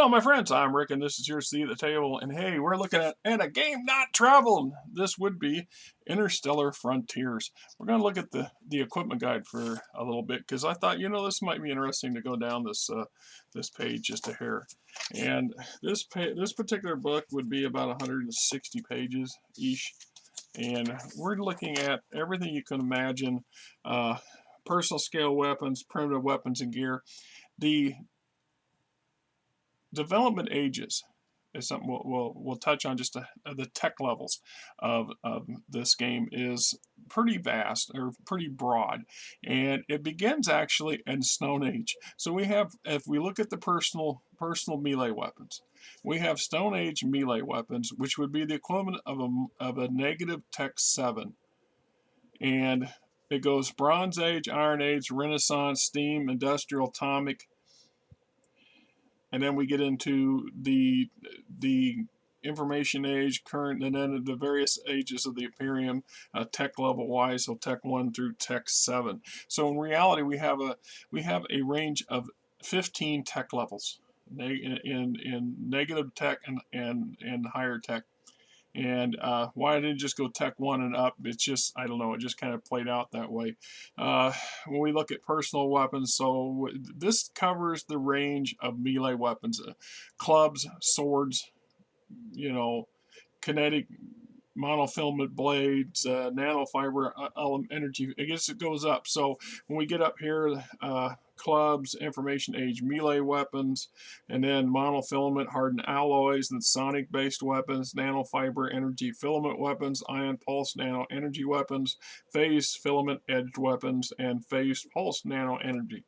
Hello, my friends. I'm Rick, and this is your seat at the table. And hey, we're looking at a game not traveled. This would be Interstellar Frontiers. We're going to look at the equipment guide for a little bit because I thought, this might be interesting to go down this page just a hair. And this particular book would be about 160 pages each. And we're looking at everything you can imagine: personal scale weapons, primitive weapons and gear. The development ages is something we'll touch on. Just the tech levels of this game is pretty vast, or pretty broad, and it begins actually in Stone Age. So we have, if we look at the personal melee weapons, we have Stone Age melee weapons, which would be the equivalent of a negative tech 7, and it goes Bronze Age, Iron Age, Renaissance, Steam, Industrial, Atomic. And then we get into the information age, current, and then the various ages of the Imperium, tech level wise, so tech 1 through tech 7. So in reality, we have a range of 15 tech levels in negative tech and higher tech. And why I didn't just go tech 1 and up, it's just, I don't know, it just kind of played out that way. When we look at personal weapons, so this covers the range of melee weapons: clubs, swords, kinetic monofilament blades, nanofiber energy. I guess it goes up. So when we get up here, clubs, information age melee weapons, and then monofilament hardened alloys, and sonic based weapons, nanofiber energy filament weapons, ion pulse nano energy weapons, phase filament edged weapons, and phase pulse nano energy.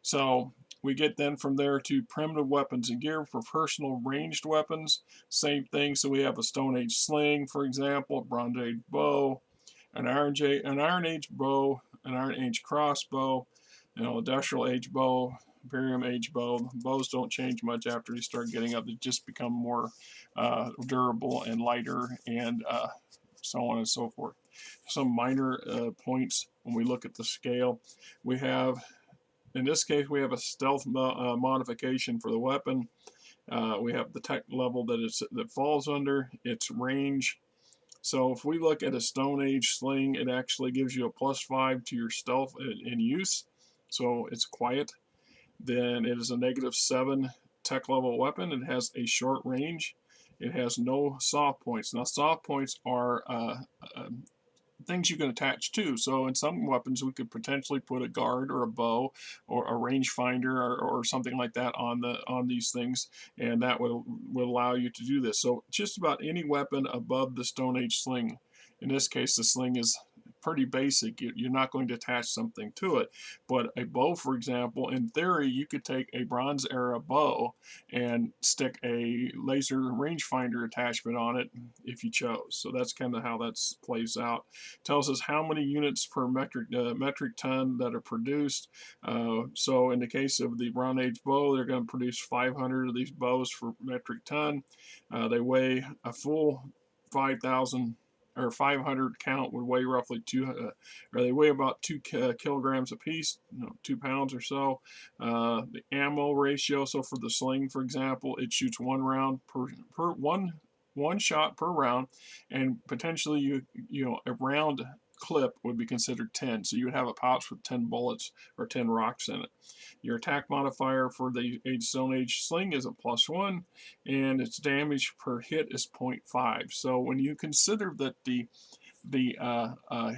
So we get then from there to primitive weapons and gear for personal ranged weapons. Same thing. So we have a Stone Age sling, for example, a Bronze Age bow, an Iron Age bow, an Iron Age crossbow, Industrial Age bow, Imperium Age bow. Bows don't change much after you start getting up. They just become more durable and lighter, and so on and so forth. Some minor points when we look at the scale. We have, in this case, we have a stealth modification for the weapon. We have the tech level that falls under, its range. So if we look at a Stone Age sling, it actually gives you a +5 to your stealth in use. So it's quiet. Then it is a -7 tech level weapon. It has a short range. It has no soft points. Now, soft points are things you can attach to. So in some weapons, we could potentially put a guard or a bow or a rangefinder or something like that on these things, and that will allow you to do this. So just about any weapon above the Stone Age sling. In this case, the sling is pretty basic. You're not going to attach something to it. But a bow, for example, in theory, you could take a Bronze Era bow and stick a laser rangefinder attachment on it if you chose. So that's kind of how that plays out. Tells us how many units per metric ton that are produced. So in the case of the Bronze Age bow, they're going to produce 500 of these bows per metric ton. They weigh a full 5,000 or 500 count would weigh roughly they weigh about 2 kilograms a piece, 2 pounds or so. The ammo ratio, so for the sling, for example, it shoots one round per one shot per round, and potentially a round clip would be considered 10. So you would have a pouch with 10 bullets or 10 rocks in it. Your attack modifier for the Stone Age sling is a +1, and its damage per hit is 0.5. So when you consider that the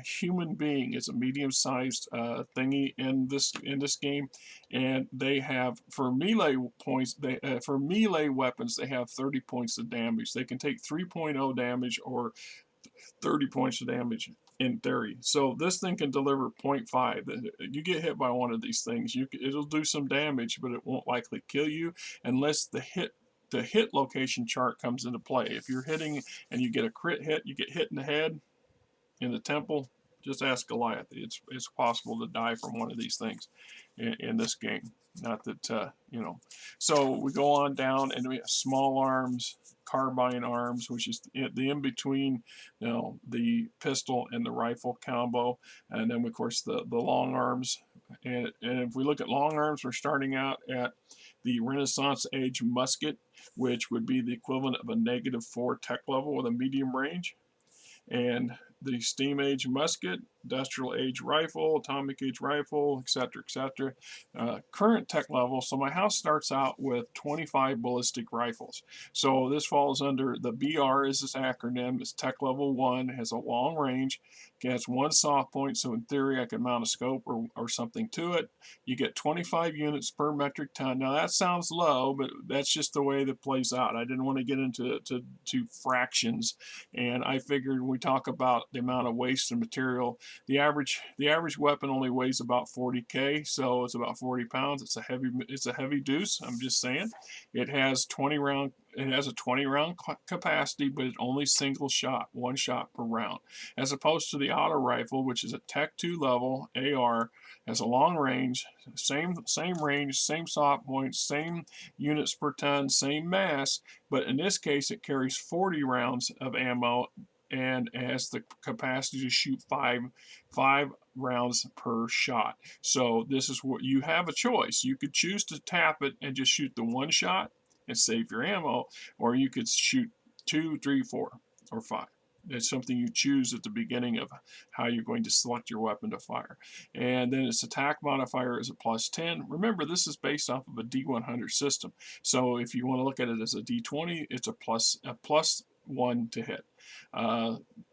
human being is a medium-sized thingy in this game, and they have, for melee points, for melee weapons, they have 30 points of damage. They can take 3.0 damage or 30 points of damage in theory. So this thing can deliver 0.5. You get hit by one of these things, it'll do some damage, but it won't likely kill you unless the hit location chart comes into play. If you're hitting and you get a crit hit, you get hit in the head, in the temple, just ask Goliath. It's possible to die from one of these things in this game. Not that, So we go on down, and we have small arms, carbine arms, which is the in-between, the pistol and the rifle combo. And then, of course, the long arms, And if we look at long arms, we're starting out at the Renaissance Age musket, which would be the equivalent of a -4 tech level with a medium range. And the steam age musket, industrial age rifle, atomic age rifle, etc., etc. Current tech level. So my house starts out with 25 ballistic rifles. So this falls under the BR is this acronym. It's tech level 1, has a long range, has one soft point. So in theory, I could mount a scope or something to it. You get 25 units per metric ton. Now that sounds low, but that's just the way that plays out. I didn't want to get into fractions, and I figured we talk about the amount of waste and material. The average weapon only weighs about 40K, so it's about 40 pounds. It's a heavy deuce. I'm just saying. It has 20 round. It has a 20 round capacity, but it's only single shot, one shot per round, as opposed to the auto rifle, which is a Tech 2 level AR, has a long range, same range, same soft points, same units per ton, same mass, but in this case it carries 40 rounds of ammo and has the capacity to shoot five rounds per shot. So this is what you have a choice. You could choose to tap it and just shoot the one shot and save your ammo, or you could shoot 2, 3, 4, or 5. It's something you choose at the beginning of how you're going to select your weapon to fire. And then its attack modifier is a +10. Remember, this is based off of a D100 system. So if you want to look at it as a D20, it's a +1 to hit,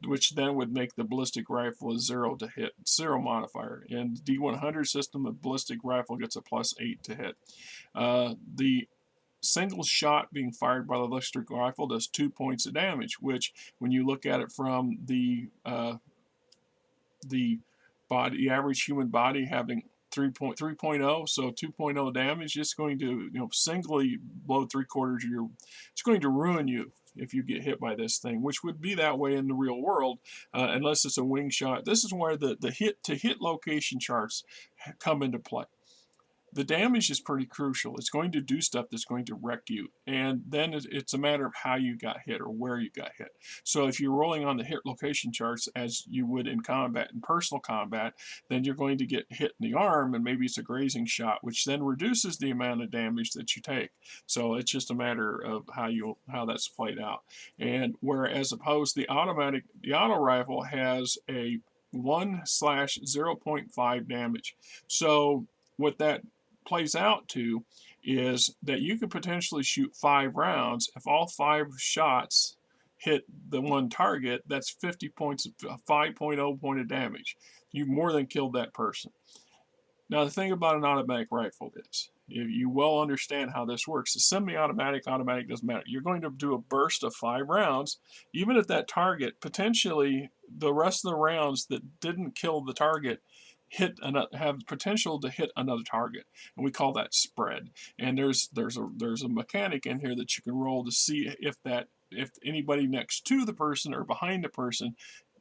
which then would make the ballistic rifle a 0 to hit, 0 modifier. And the D100 system, the ballistic rifle gets a +8 to hit. The single shot being fired by the ballistic rifle does 2 points of damage, which when you look at it from the average human body having 3.0, so 2.0 damage, it's going to singly blow 3/4 of your, it's going to ruin you if you get hit by this thing, which would be that way in the real world, unless it's a wing shot. This is where the hit to hit location charts come into play. The damage is pretty crucial. It's going to do stuff that's going to wreck you, and then it's a matter of how you got hit or where you got hit. So if you're rolling on the hit location charts as you would in combat, in personal combat, then you're going to get hit in the arm, and maybe it's a grazing shot, which then reduces the amount of damage that you take. So it's just a matter of how that's played out. And whereas opposed the auto rifle has a 1/0.5 damage. So what that plays out to is that you could potentially shoot 5 rounds. If all 5 shots hit the one target, that's 50 points, 5.0 point of damage. You more than killed that person. Now the thing about an automatic rifle is, you well understand how this works. The semi-automatic, automatic doesn't matter. You're going to do a burst of 5 rounds. Even at that target, potentially the rest of the rounds that didn't kill the target have potential to hit another target, and we call that spread. And there's a mechanic in here that you can roll to see if anybody next to the person or behind the person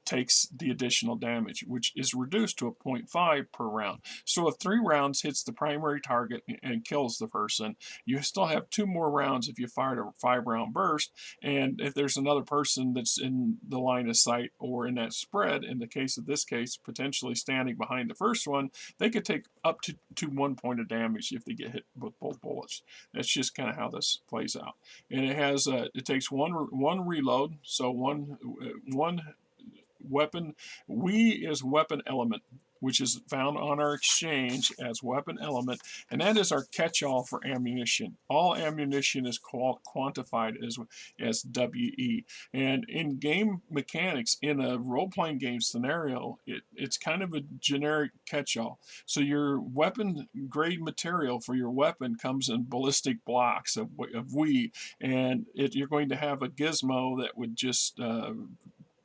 takes the additional damage, which is reduced to a 0.5 per round. So if 3 rounds hits the primary target and kills the person, you still have 2 more rounds if you fired a 5-round burst. And if there's another person that's in the line of sight or in that spread, in the case of this case, potentially standing behind the first one, they could take up to 1 point of damage if they get hit with both bullets. That's just kind of how this plays out. And it takes one reload, so one weapon. We is weapon element, which is found on our exchange as weapon element, and that is our catch-all for ammunition. All ammunition is quantified as WE. And in game mechanics, in a role-playing game scenario, it's kind of a generic catch-all. So your weapon grade material for your weapon comes in ballistic blocks of WE, and you're going to have a gizmo that would just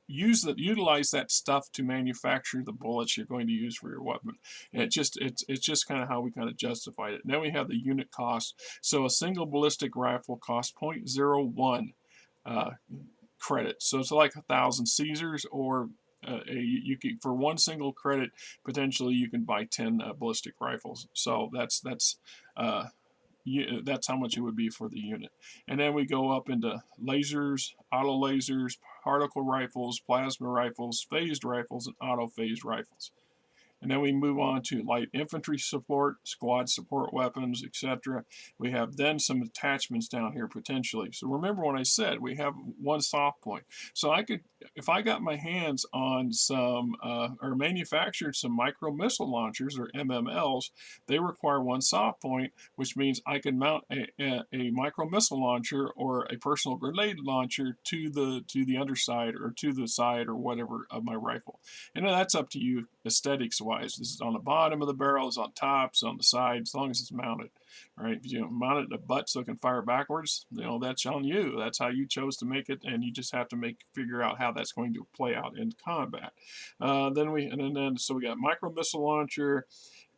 utilize that stuff to manufacture the bullets you're going to use for your weapon. And it's just kind of how we kind of justified it. And then we have the unit cost. So a single ballistic rifle costs 0.01 credit. So it's like 1,000 Caesars, or for one single credit, potentially you can buy 10 ballistic rifles. So that's how much it would be for the unit. And then we go up into lasers, auto lasers, particle rifles, plasma rifles, phased rifles, and auto phased rifles. And then we move on to light infantry support, squad support weapons, etc. We have then some attachments down here potentially. So remember when I said we have one soft point. So I could, if I got my hands on some, or manufactured some micro missile launchers or MMLs, they require one soft point, which means I can mount a micro missile launcher or a personal grenade launcher to the underside or to the side or whatever of my rifle. And that's up to you aesthetics wise. This is on the bottom of the barrel, it's on top, it's on the side, as long as it's mounted. Right? If you mount it in the butt so it can fire backwards, that's on you. That's how you chose to make it, and you just have to figure out how that's going to play out in combat. So we got micro missile launcher,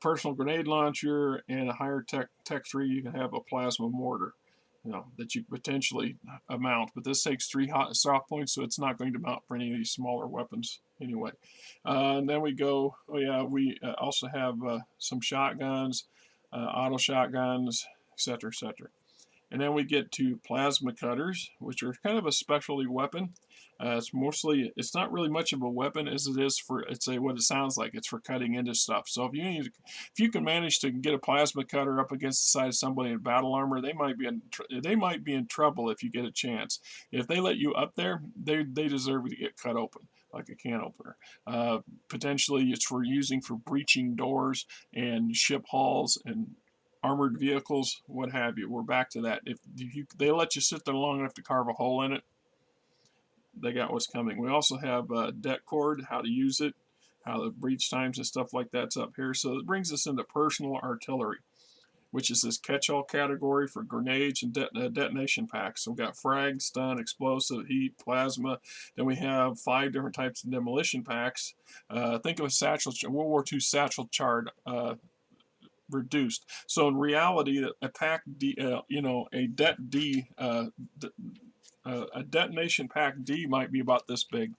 personal grenade launcher, and a higher tech 3. You can have a plasma mortar. That you potentially mount, but this takes 3 soft points, so it's not going to mount for any of these smaller weapons anyway. And then we go, we also have some shotguns, auto shotguns, etc., etc. And then we get to plasma cutters, which are kind of a specialty weapon. It's not really much of a weapon as it is for, what it sounds like. It's for cutting into stuff. So if you can manage to get a plasma cutter up against the side of somebody in battle armor, they might be in trouble if you get a chance. If they let you up there, they deserve to get cut open like a can opener. Potentially, it's for breaching doors and ship hulls and armored vehicles, what have you. We're back to that. If they let you sit there long enough to carve a hole in it, they got what's coming. We also have det cord, how to use it, how the breach times and stuff like that's up here. So it brings us into personal artillery, which is this catch-all category for grenades and detonation packs. So we've got frag, stun, explosive, heat, plasma. Then we have 5 different types of demolition packs. Think of a satchel, World War II satchel charred reduced. So in reality, a pack D, a detonation pack D might be about this big,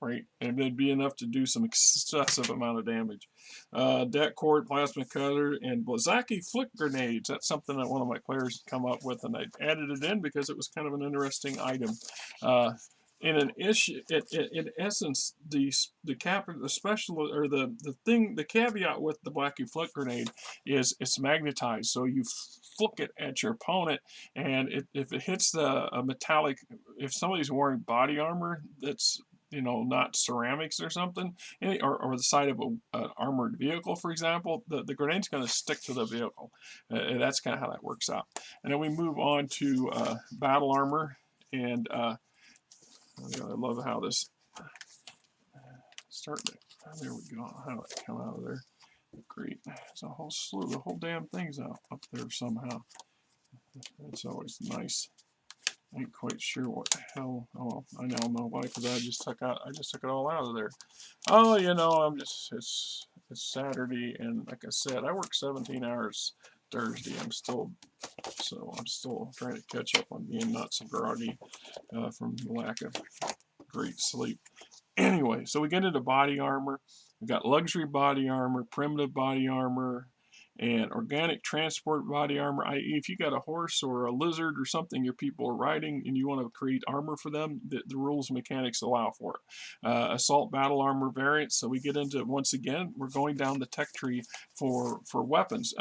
right? And it'd be enough to do some excessive amount of damage. Det cord, plasma cutter, and Blazaki flick grenades. That's something that one of my players come up with, and I added it in because it was kind of an interesting item. In essence, the caveat with the Blackie flick grenade is it's magnetized, so you flick it at your opponent, and if it hits a metallic, if somebody's wearing body armor that's not ceramics or something, or the side of an armored vehicle, for example, the grenade's going to stick to the vehicle. And that's kind of how that works out. And then we move on to battle armor, and I love how this there we go, how it come out of there. Great. It's a whole slew, the whole damn thing's up there somehow. It's always nice. I ain't quite sure what the hell. Oh, I don't know why, because I just took it all out of there. Oh, it's Saturday, and like I said, I work 17 hours Thursday. I'm still trying to catch up on being not so groggy from lack of great sleep. Anyway, so we get into body armor. We've got luxury body armor, primitive body armor, and organic transport body armor, i.e. if you got a horse or a lizard or something your people are riding and you want to create armor for them, the rules and mechanics allow for it. Assault battle armor variants, so we get into, once again, we're going down the tech tree for weapons,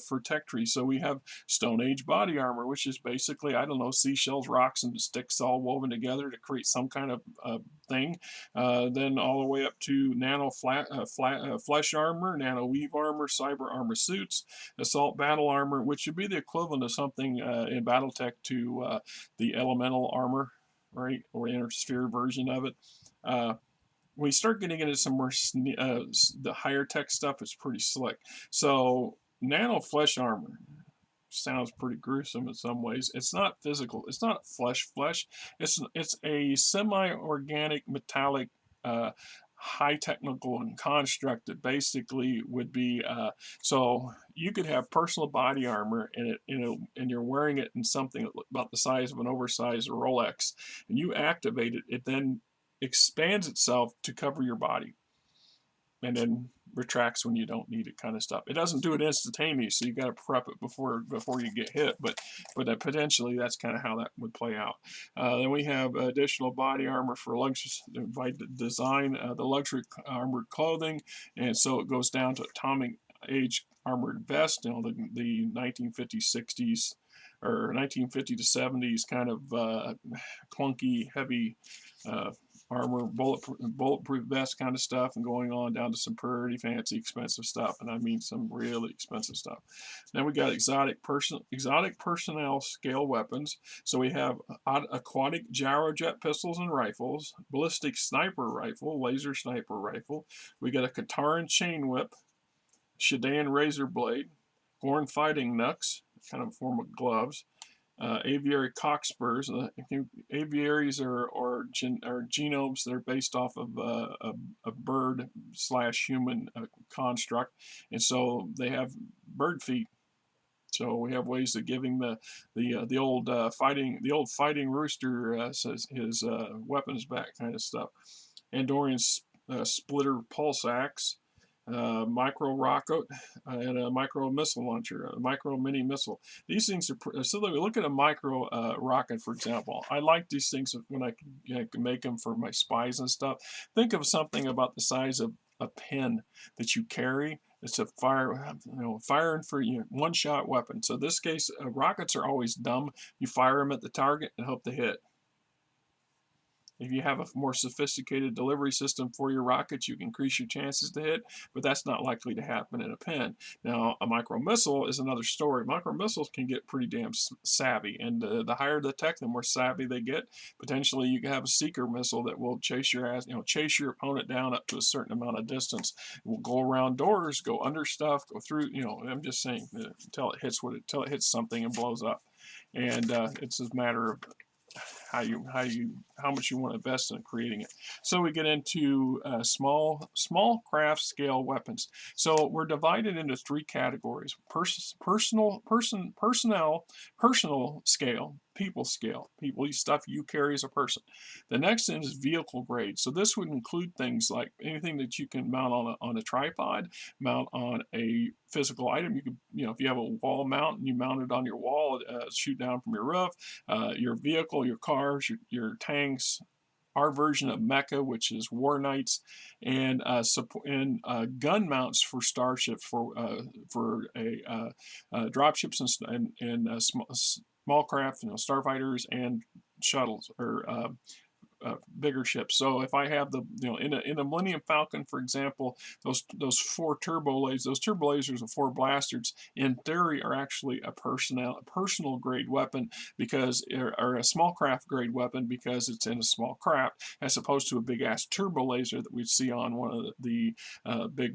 for tech tree. So we have Stone Age body armor, which is basically, I don't know, seashells, rocks, and sticks all woven together to create some kind of thing. Then all the way up to nano flesh armor, nano weave armor, cyber armor suits, assault battle armor, which would be the equivalent of something in BattleTech to the elemental armor, right, or intersphere version of it. When we start getting into some more the higher tech stuff, it's pretty slick. So nano flesh armor sounds pretty gruesome in some ways. It's not physical. It's not flesh. It's a semi-organic metallic high technical construct that basically would be so you could have personal body armor and and you're wearing it in something about the size of an oversized Rolex, and you activate it, it then expands itself to cover your body, and then retracts when you don't need it, kind of stuff. It doesn't do it instantaneously, so you got to prep it before you get hit. But potentially that's kind of how that would play out. Then we have additional body armor for luxury by design, the luxury armored clothing, and so it goes down to atomic age armored vest. You know, the 1950s, 60s, or 1950 to 70s kind of clunky, heavy armor, bulletproof vest kind of stuff, and going on down to some pretty fancy, expensive stuff, and I mean some really expensive stuff. Then we got exotic personnel scale weapons. So we have aquatic gyrojet pistols and rifles, ballistic sniper rifle, laser sniper rifle. We got a Kataran chain whip, Shadan razor blade, Gorn fighting knucks, kind of form of gloves, aviary cockspurs. Aviaries are genomes that are based off of a bird / human construct, and so they have bird feet. So we have ways of giving the old fighting rooster his weapons back, kind of stuff. Andorian splitter pulse axe, micro rocket, and a micro missile launcher, a micro mini missile. These things are so that we look at a micro rocket, for example. I like these things when I can make them for my spies and stuff. Think of something about the size of a pen that you carry. It's a firing for one-shot weapon. So in this case, rockets are always dumb. You fire them at the target and hope to hit. If you have a more sophisticated delivery system for your rockets, you can increase your chances to hit, but that's not likely to happen in a pen. Now, a micro missile is another story. Micro missiles can get pretty damn savvy, and the higher the tech, the more savvy they get. Potentially, you can have a seeker missile that will chase your ass, chase your opponent down up to a certain amount of distance. It will go around doors, go under stuff, go through. I'm just saying, until it hits something and blows up. And it's a matter of how much you want to invest in creating it. So we get into small craft scale weapons. So we're divided into three categories: personal scale, people scale, stuff you carry as a person. The next thing is vehicle grade. So this would include things like anything that you can mount on a tripod, mount on a physical item. You could, if you have a wall mount and you mount it on your wall, shoot down from your roof, your vehicle, your cars, your tanks, our version of Mecha, which is War Knights, and gun mounts for starships, for dropships and small craft, Starfighters and shuttles, or bigger ships. So if I have in a Millennium Falcon, for example, those 4 turbo lasers, those turbo lasers and 4 blasters, in theory, are actually a personal grade weapon, because or a small craft grade weapon, because it's in a small craft, as opposed to a big ass turbo laser that we'd see on one of the big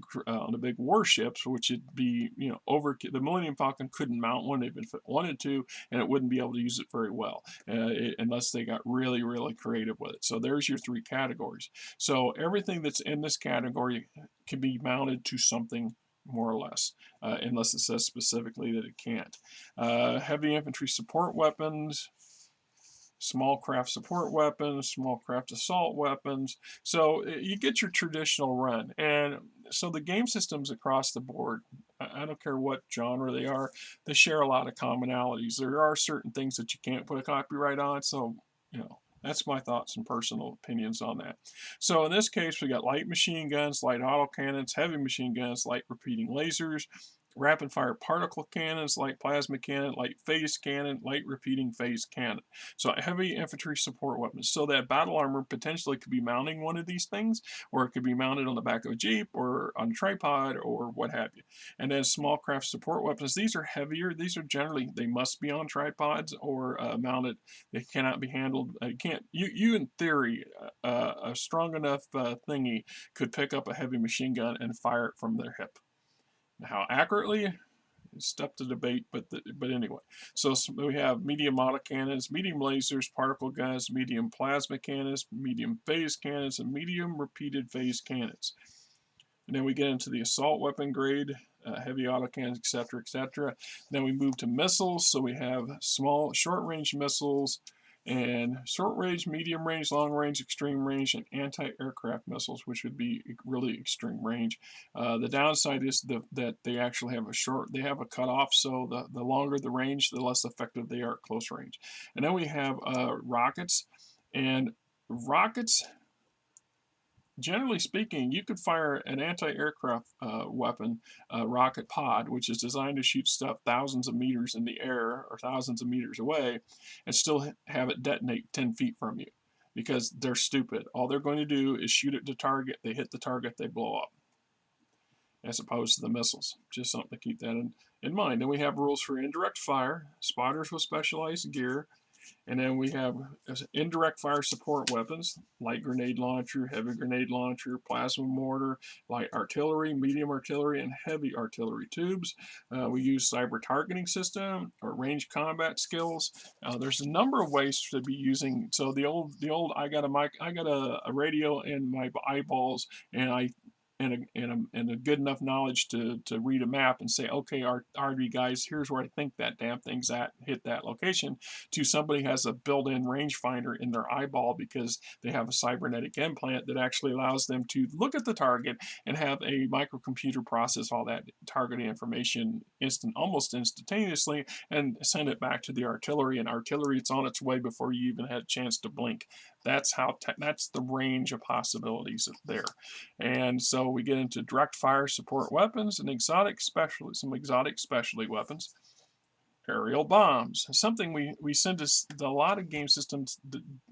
warships, which would be overkill. The Millennium Falcon couldn't mount one even if it wanted to, and it wouldn't be able to use it very well unless they got really, really creative with it. So there's your 3 categories. So everything that's in this category can be mounted to something, more or less, unless it says specifically that it can't. Heavy infantry support weapons, small craft support weapons, small craft assault weapons. So you get your traditional run. And so the game systems across the board, I don't care what genre they are, they share a lot of commonalities. There are certain things that you can't put a copyright on, so that's my thoughts and personal opinions on that. So in this case, we got light machine guns, light autocannons, heavy machine guns, light repeating lasers, rapid fire particle cannons, light plasma cannon, light phase cannon, light repeating phase cannon. So heavy infantry support weapons. So that battle armor potentially could be mounting one of these things, or it could be mounted on the back of a Jeep or on a tripod or what have you. And then small craft support weapons. These are heavier. These are generally, they must be on tripods or mounted. They cannot be handled. You in theory, a strong enough thingy could pick up a heavy machine gun and fire it from their hip. How accurately is up to debate, but anyway. So we have medium autocannons, medium lasers, particle guns, medium plasma cannons, medium phase cannons, and medium repeated phase cannons. And then we get into the assault weapon grade, heavy autocannons, etc., etc. Then we move to missiles. So we have small, short-range missiles, and short range, medium range, long range, extreme range, and anti-aircraft missiles, which would be really extreme range. The downside is that they actually have they have a cutoff, so the longer the range, the less effective they are at close range. And then we have rockets, and rockets, generally speaking, you could fire an anti-aircraft weapon, rocket pod, which is designed to shoot stuff thousands of meters in the air or thousands of meters away, and still have it detonate 10 feet from you, because they're stupid. All they're going to do is shoot at the target. They hit the target, they blow up, as opposed to the missiles. Just something to keep that in mind. Then we have rules for indirect fire, spotters with specialized gear, and then we have indirect fire support weapons, light grenade launcher, heavy grenade launcher, plasma mortar, light artillery, medium artillery, and heavy artillery tubes. We use cyber targeting system or range combat skills. There's a number of ways to be using. So the old I got a radio in my eyeballs, and a good enough knowledge to read a map and say, okay, RD guys, here's where I think that damn thing's at, hit that location, to somebody has a built-in rangefinder in their eyeball because they have a cybernetic implant that actually allows them to look at the target and have a microcomputer process all that targeting information almost instantaneously and send it back to the artillery. And artillery, it's on its way before you even had a chance to blink. That's the range of possibilities there. And so we get into direct fire support weapons and some exotic specialty weapons. Aerial bombs, something we send a lot of game systems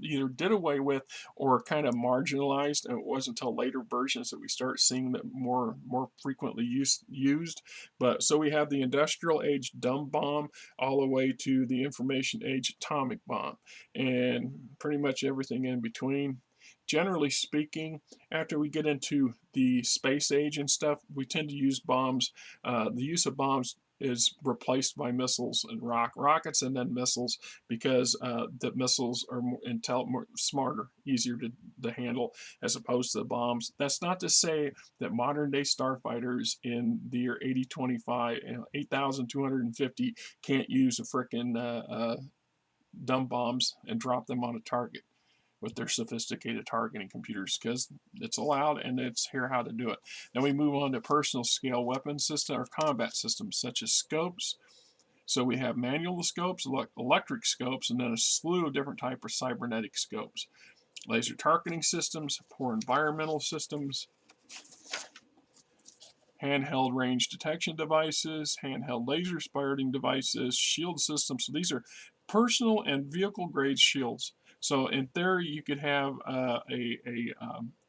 either did away with or kind of marginalized, and it wasn't until later versions that we start seeing that more frequently used. But so we have the industrial age dumb bomb all the way to the information age atomic bomb, and pretty much everything in between. Generally speaking, after we get into the space age and stuff, we tend to use bombs. The use of bombs is replaced by missiles and rockets, and then missiles, because the missiles are more smarter, easier to handle as opposed to the bombs. That's not to say that modern day starfighters in the year 8025 and 8250 can't use a frickin' dumb bombs and drop them on a target with their sophisticated targeting computers, because it's allowed and it's here how to do it. Then we move on to personal scale weapon system or combat systems such as scopes. So we have manual scopes, electric scopes, and then a slew of different types of cybernetic scopes. Laser targeting systems, poor environmental systems, handheld range detection devices, handheld laser spotting devices, shield systems. So these are personal and vehicle grade shields. So in theory, you could have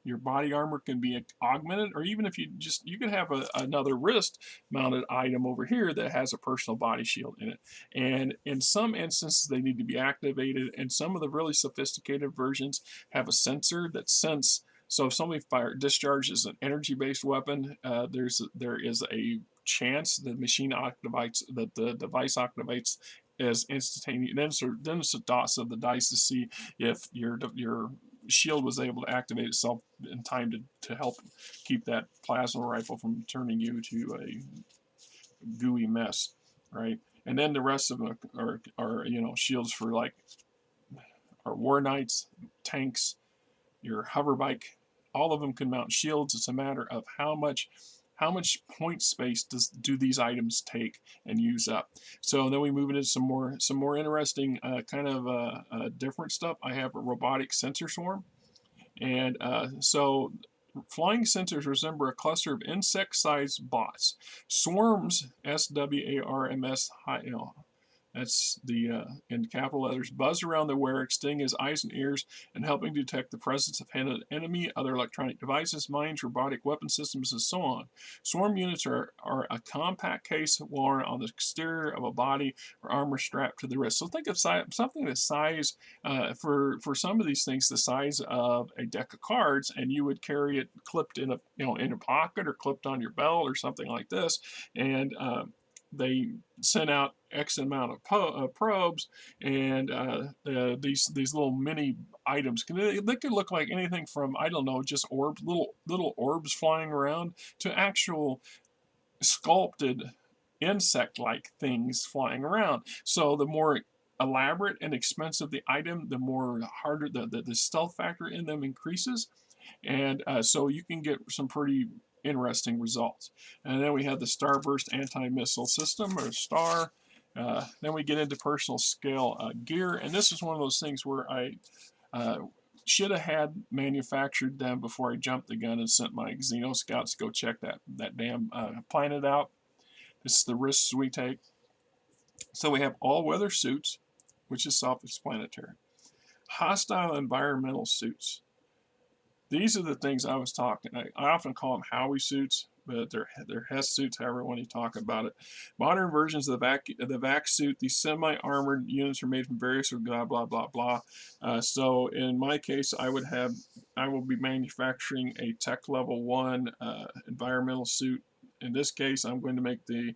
your body armor can be augmented, or even if you could have another wrist mounted item over here that has a personal body shield in it. And in some instances, they need to be activated, and some of the really sophisticated versions have a sensor that sense. So if somebody discharges an energy-based weapon, there is a chance that the device activates as instantaneous. Then it's a toss of the dice to see if your shield was able to activate itself in time to help keep that plasma rifle from turning you to a gooey mess, right? And then the rest of them are shields for like our war knights, tanks, your hover bike. All of them can mount shields. It's a matter of how much point space do these items take and use up. So then we move into some more interesting different stuff. I have a robotic sensor swarm, and so flying sensors resemble a cluster of insect-sized bots. Swarms, SWARMS, that's the in capital letters, buzz around the wearer, extending his eyes and ears and helping detect the presence of an enemy, other electronic devices, mines, robotic weapon systems, and so on. Swarm units are a compact case worn on the exterior of a body or armor strapped to the wrist. So think of something the size, for some of these things, the size of a deck of cards, and you would carry it clipped in a pocket or clipped on your belt or something like this, and they sent out X amount of probes, and these little mini items they could look like anything from, I don't know, just orbs, little orbs flying around, to actual sculpted insect-like things flying around. So the more elaborate and expensive the item, the more harder the stealth factor in them increases. And so you can get some pretty interesting results. And then we have the Starburst anti-missile system, or STAR. Then we get into personal scale gear, and this is one of those things where I should have had manufactured them before I jumped the gun and sent my Xeno scouts to go check that damn planet out. This is the risks we take. So we have all-weather suits, which is self-explanatory. Hostile environmental suits. These are the things I was talking. I often call them Howie suits, but they're Hess suits, however when you talk about it. Modern versions of the vac suit, these semi-armored units are made from various blah blah blah blah. So in my case, I will be manufacturing a Tech Level 1 environmental suit. In this case, I'm going to make the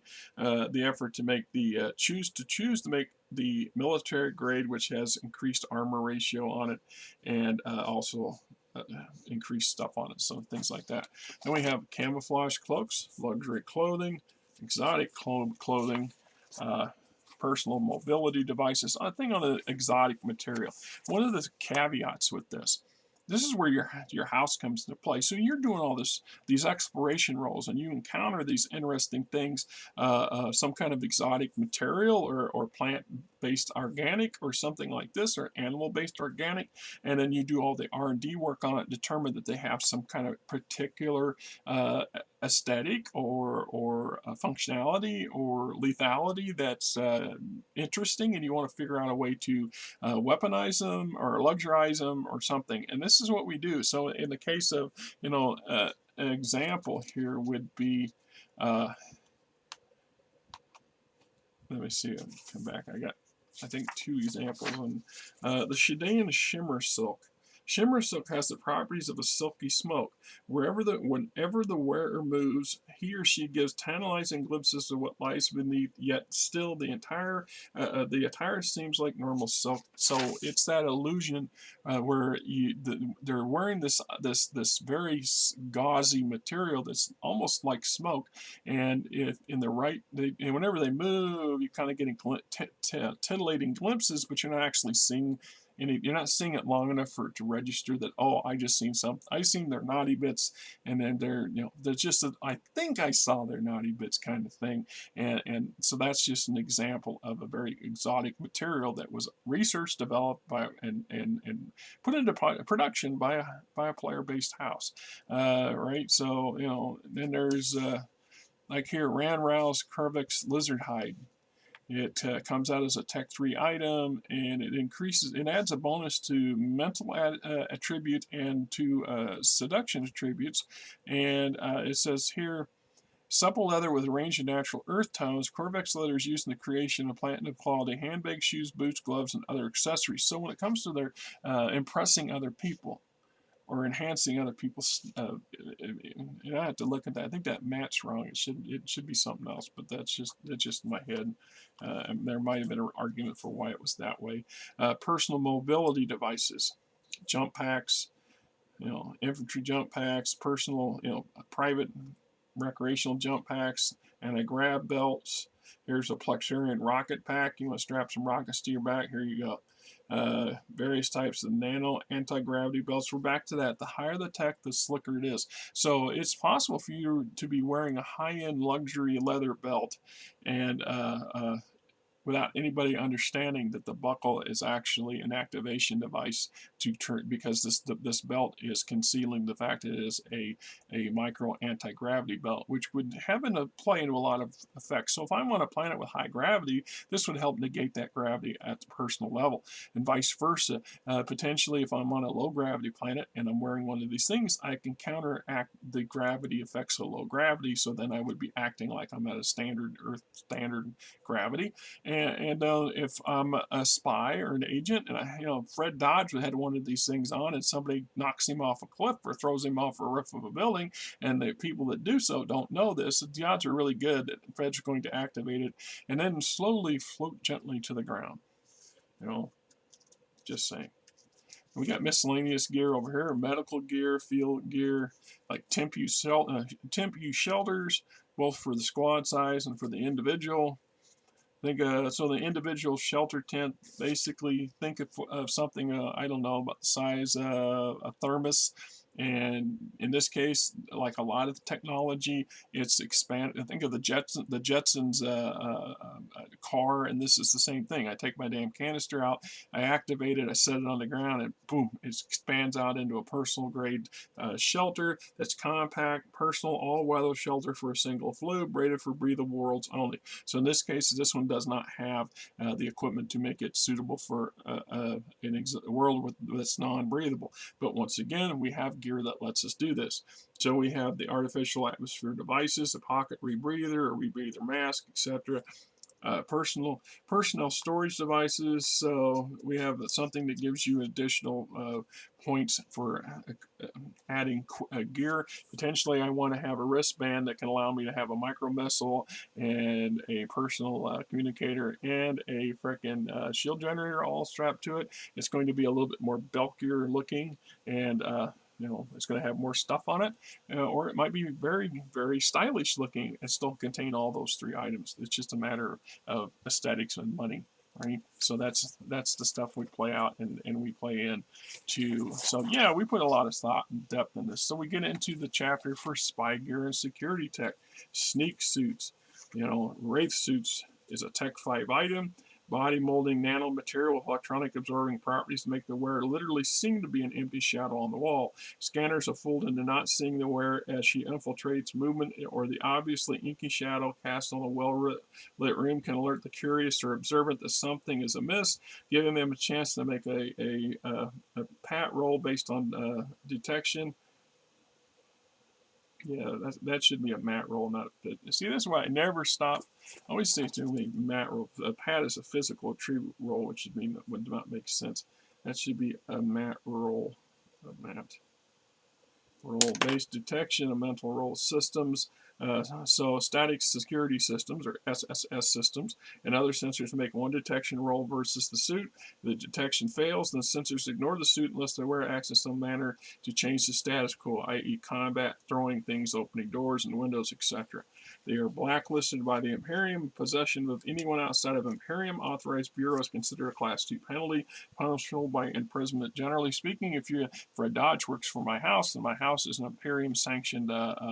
effort to make the choose to make the military grade, which has increased armor ratio on it, and also increased stuff on it, so things like that. Then we have camouflage cloaks, luxury clothing, exotic clothing, personal mobility devices. I think on the exotic material. One of the caveats with this is where your house comes into play. So you're doing all these exploration roles, and you encounter these interesting things, some kind of exotic material or plant-based organic or something like this, or animal-based organic, and then you do all the R&D work on it, determine that they have some kind of particular aesthetic or functionality or lethality that's interesting, and you want to figure out a way to weaponize them or luxurize them or something. And this is what we do. So in the case of, an example here would be, let me see, I'll come back. I got, I think, 2 examples. And the Shidan Shimmer Silk. Shimmer silk has the properties of a silky smoke. Whenever the wearer moves, he or she gives tantalizing glimpses of what lies beneath. Yet still, the attire seems like normal silk. So it's that illusion where they're wearing this very gauzy material that's almost like smoke, and if in the right, and whenever they move, you're kind of getting titillating glimpses, but you're not actually seeing. And you're not seeing it long enough for it to register that, oh, I just seen something. I seen their naughty bits, and then they're just I think I saw their naughty bits kind of thing. And so that's just an example of a very exotic material that was research developed by and put into production by a player-based house, right? So then there's like here, Ranrow's Curvix Lizard Hide. It comes out as a Tech 3 item, and it adds a bonus to mental attribute and to seduction attributes. And it says here, supple leather with a range of natural earth tones. Corvex leather is used in the creation of platinum quality handbags, shoes, boots, gloves, and other accessories. So when it comes to their impressing other people, or enhancing other people's. I have to look at that. I think that mat's wrong. It should be something else, but that's just in my head. And there might have been an argument for why it was that way. Personal mobility devices, jump packs, infantry jump packs, personal, private recreational jump packs, and AGRAV belts. Here's a Plexarian rocket pack. You want to strap some rockets to your back? Here you go. Various types of nano anti-gravity belts. We're back to that. The higher the tech, the slicker it is. So it's possible for you to be wearing a high-end luxury leather belt and without anybody understanding that the buckle is actually an activation device to turn, because this belt is concealing the fact that it is a micro anti-gravity belt, which would have play into a lot of effects. So if I'm on a planet with high gravity, this would help negate that gravity at the personal level, and vice versa. Potentially, if I'm on a low gravity planet and I'm wearing one of these things, I can counteract the gravity effects of low gravity. So then I would be acting like I'm at a standard Earth standard gravity. And if I'm a spy or an agent, and Fred Dodge had one of these things on, and somebody knocks him off a cliff or throws him off a roof of a building, and the people that do so don't know this, the odds are really good that Fred's going to activate it and then slowly float gently to the ground. Just saying. We got miscellaneous gear over here, medical gear, field gear, like Tempu shelters, both for the squad size and for the individual. Think so the individual shelter tent, basically think of something I don't know, about the size a thermos, and in this case, like a lot of technology, it's expanded. Think of the Jetsons car, and this is the same thing. I take my damn canister out, I activate it, I set it on the ground, and boom, it expands out into a personal grade shelter that's compact, personal, all-weather shelter for a single flue, rated for breathable worlds only. So in this case, this one does not have the equipment to make it suitable for a world that's non-breathable. But once again, we have gear that lets us do this. So we have the artificial atmosphere devices, a pocket rebreather, a rebreather mask, etc. Personnel storage devices. So we have something that gives you additional points for adding gear. Potentially, I want to have a wristband that can allow me to have a micro missile and a personal communicator and a freaking shield generator all strapped to it. It's going to be a little bit more bulkier looking, and it's going to have more stuff on it, or it might be very, very stylish looking and still contain all those three items. It's just a matter of aesthetics and money, right? So that's the stuff we play out and we play in to. So yeah, we put a lot of thought and depth in this. So we get into the chapter for spy gear and security tech. Sneak suits, wraith suits is a Tech 5 item. Body molding nanomaterial with electronic absorbing properties to make the wearer literally seem to be an empty shadow on the wall. Scanners are fooled into not seeing the wearer as she infiltrates. Movement or the obviously inky shadow cast on a well-lit room can alert the curious or observant that something is amiss, giving them a chance to make a pat roll based on detection. Yeah, that should be a mat roll, not a fit. See, that's why I never stop. I always say to me, mat roll. A pat is a physical retrieval roll, which would not make sense. That should be a mat roll. A mat roll-based detection of mental role systems. So static security systems, or SSS systems, and other sensors make one detection roll versus the suit. The detection fails, then sensors ignore the suit unless the wearer acts in some manner to change the status quo, i.e. combat, throwing things, opening doors and windows, etc. They are blacklisted by the Imperium. Possession of anyone outside of Imperium authorized bureaus considered a Class 2 penalty, punishable by imprisonment. Generally speaking, if Fred Dodge works for my house, and my house is an Imperium-sanctioned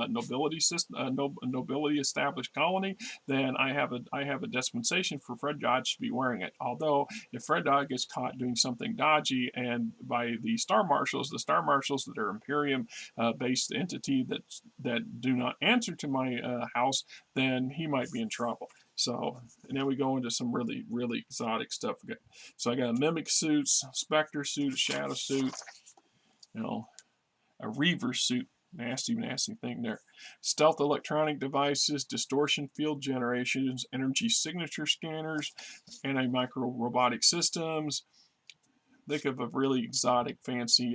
nobility system, nobility established colony, then I have a dispensation for Fred Dodge to be wearing it. Although, if Fred Dodge gets caught doing something dodgy, and by the Star Marshals that are Imperium-based entity that do not answer to my house, then he might be in trouble. So, and then we go into some really, really exotic stuff. So I got a mimic suits, specter suit, a shadow suit, a reaver suit. Nasty, nasty thing there. Stealth electronic devices, distortion field generations, energy signature scanners, anti-micro robotic systems. Think of a really exotic, fancy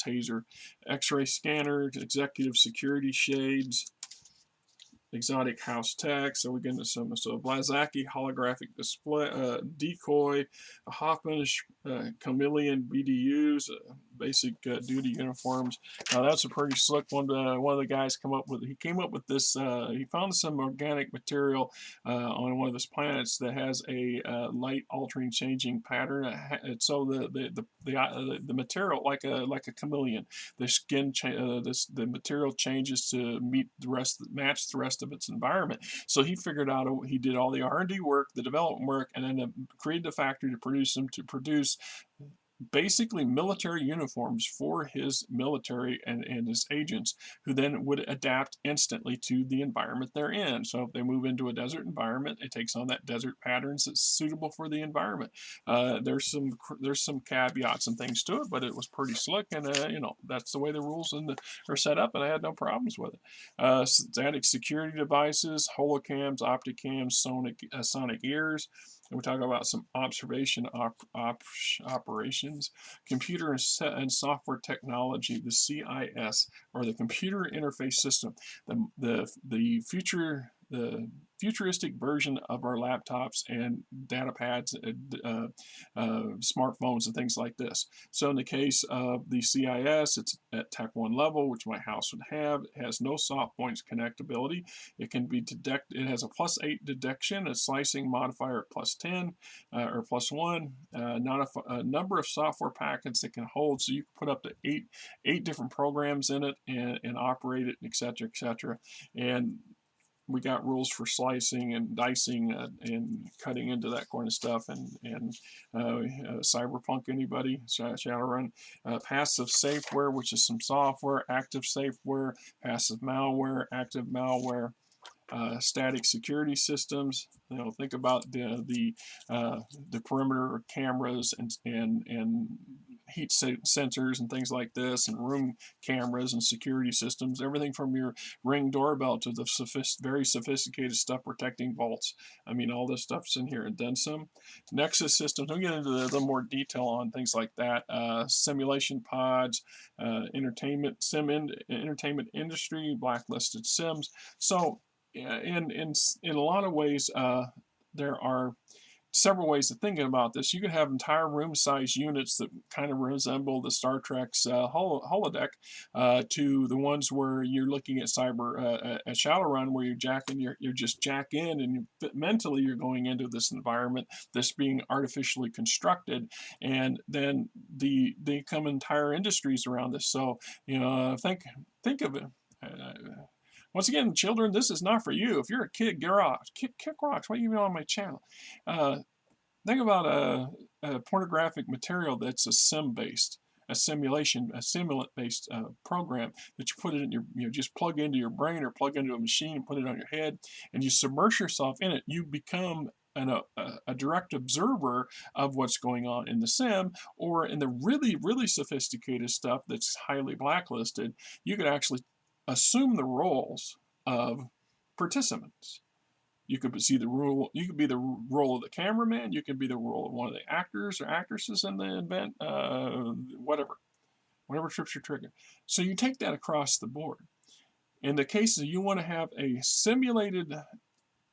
taser. X-ray scanners, executive security shades, exotic house tech. So we get into some Blazaki holographic display decoy, a Hoffman chameleon BDUs, basic duty uniforms. Now that's a pretty slick one. One of the guys came up with this. He found some organic material on one of his planets that has a light altering changing pattern. So the material like a chameleon. The skin the material changes to match the rest of its environment. So he figured out, he did all the R&D work, the development work, and then created a factory to produce basically military uniforms for his military and his agents, who then would adapt instantly to the environment they're in. So if they move into a desert environment, it takes on that desert patterns that's suitable for the environment. There's some caveats and things to it, but it was pretty slick, and that's the way the rules are set up, and I had no problems with it. Static security devices, holocams, opticams, sonic ears. And we talk about some observation operations, computer and software technology, the CIS, or the computer interface system. The future futuristic version of our laptops and data pads, smartphones, and things like this. So in the case of the CIS, it's at Tech 1 level, which my house would have. It has no soft points connectability. It can be it has a +8 detection, a slicing modifier at +10 or +1, not a number of software packets it can hold, so you can put up to eight different programs in it and operate it, etc., etc. And we got rules for slicing and dicing and cutting into that kind of stuff, and cyberpunk, anybody, Shadowrun, passive safeware, which is some software, active safeware, passive malware, active malware, static security systems. Think about the perimeter cameras and heat sensors and things like this, and room cameras and security systems. Everything from your Ring doorbell to the very sophisticated stuff protecting vaults. I mean, all this stuff's in here and then some. Nexus systems. We'll get into the more detail on things like that. Simulation pods, entertainment industry, blacklisted sims. So in a lot of ways, there are several ways of thinking about this. You could have entire room-size units that kind of resemble the Star Trek's holodeck, to the ones where you're looking at at Shadowrun, where you're just jack in, and mentally you're going into this environment that's being artificially constructed, and then they come entire industries around this. So think of it. Once again, children, this is not for you. If you're a kid, get rocks. Kick rocks. Why are you even on my channel? Think about a pornographic material that's a sim-based, a simulant-based program that you put it in just plug into your brain or plug into a machine and put it on your head, and you submerge yourself in it. You become a direct observer of what's going on in the sim, or in the really, really sophisticated stuff that's highly blacklisted, you could actually assume the roles of participants. You could be the role of the cameraman. You could be the role of one of the actors or actresses in the event. Whatever trips your trigger. So you take that across the board. In the cases you want to have a simulated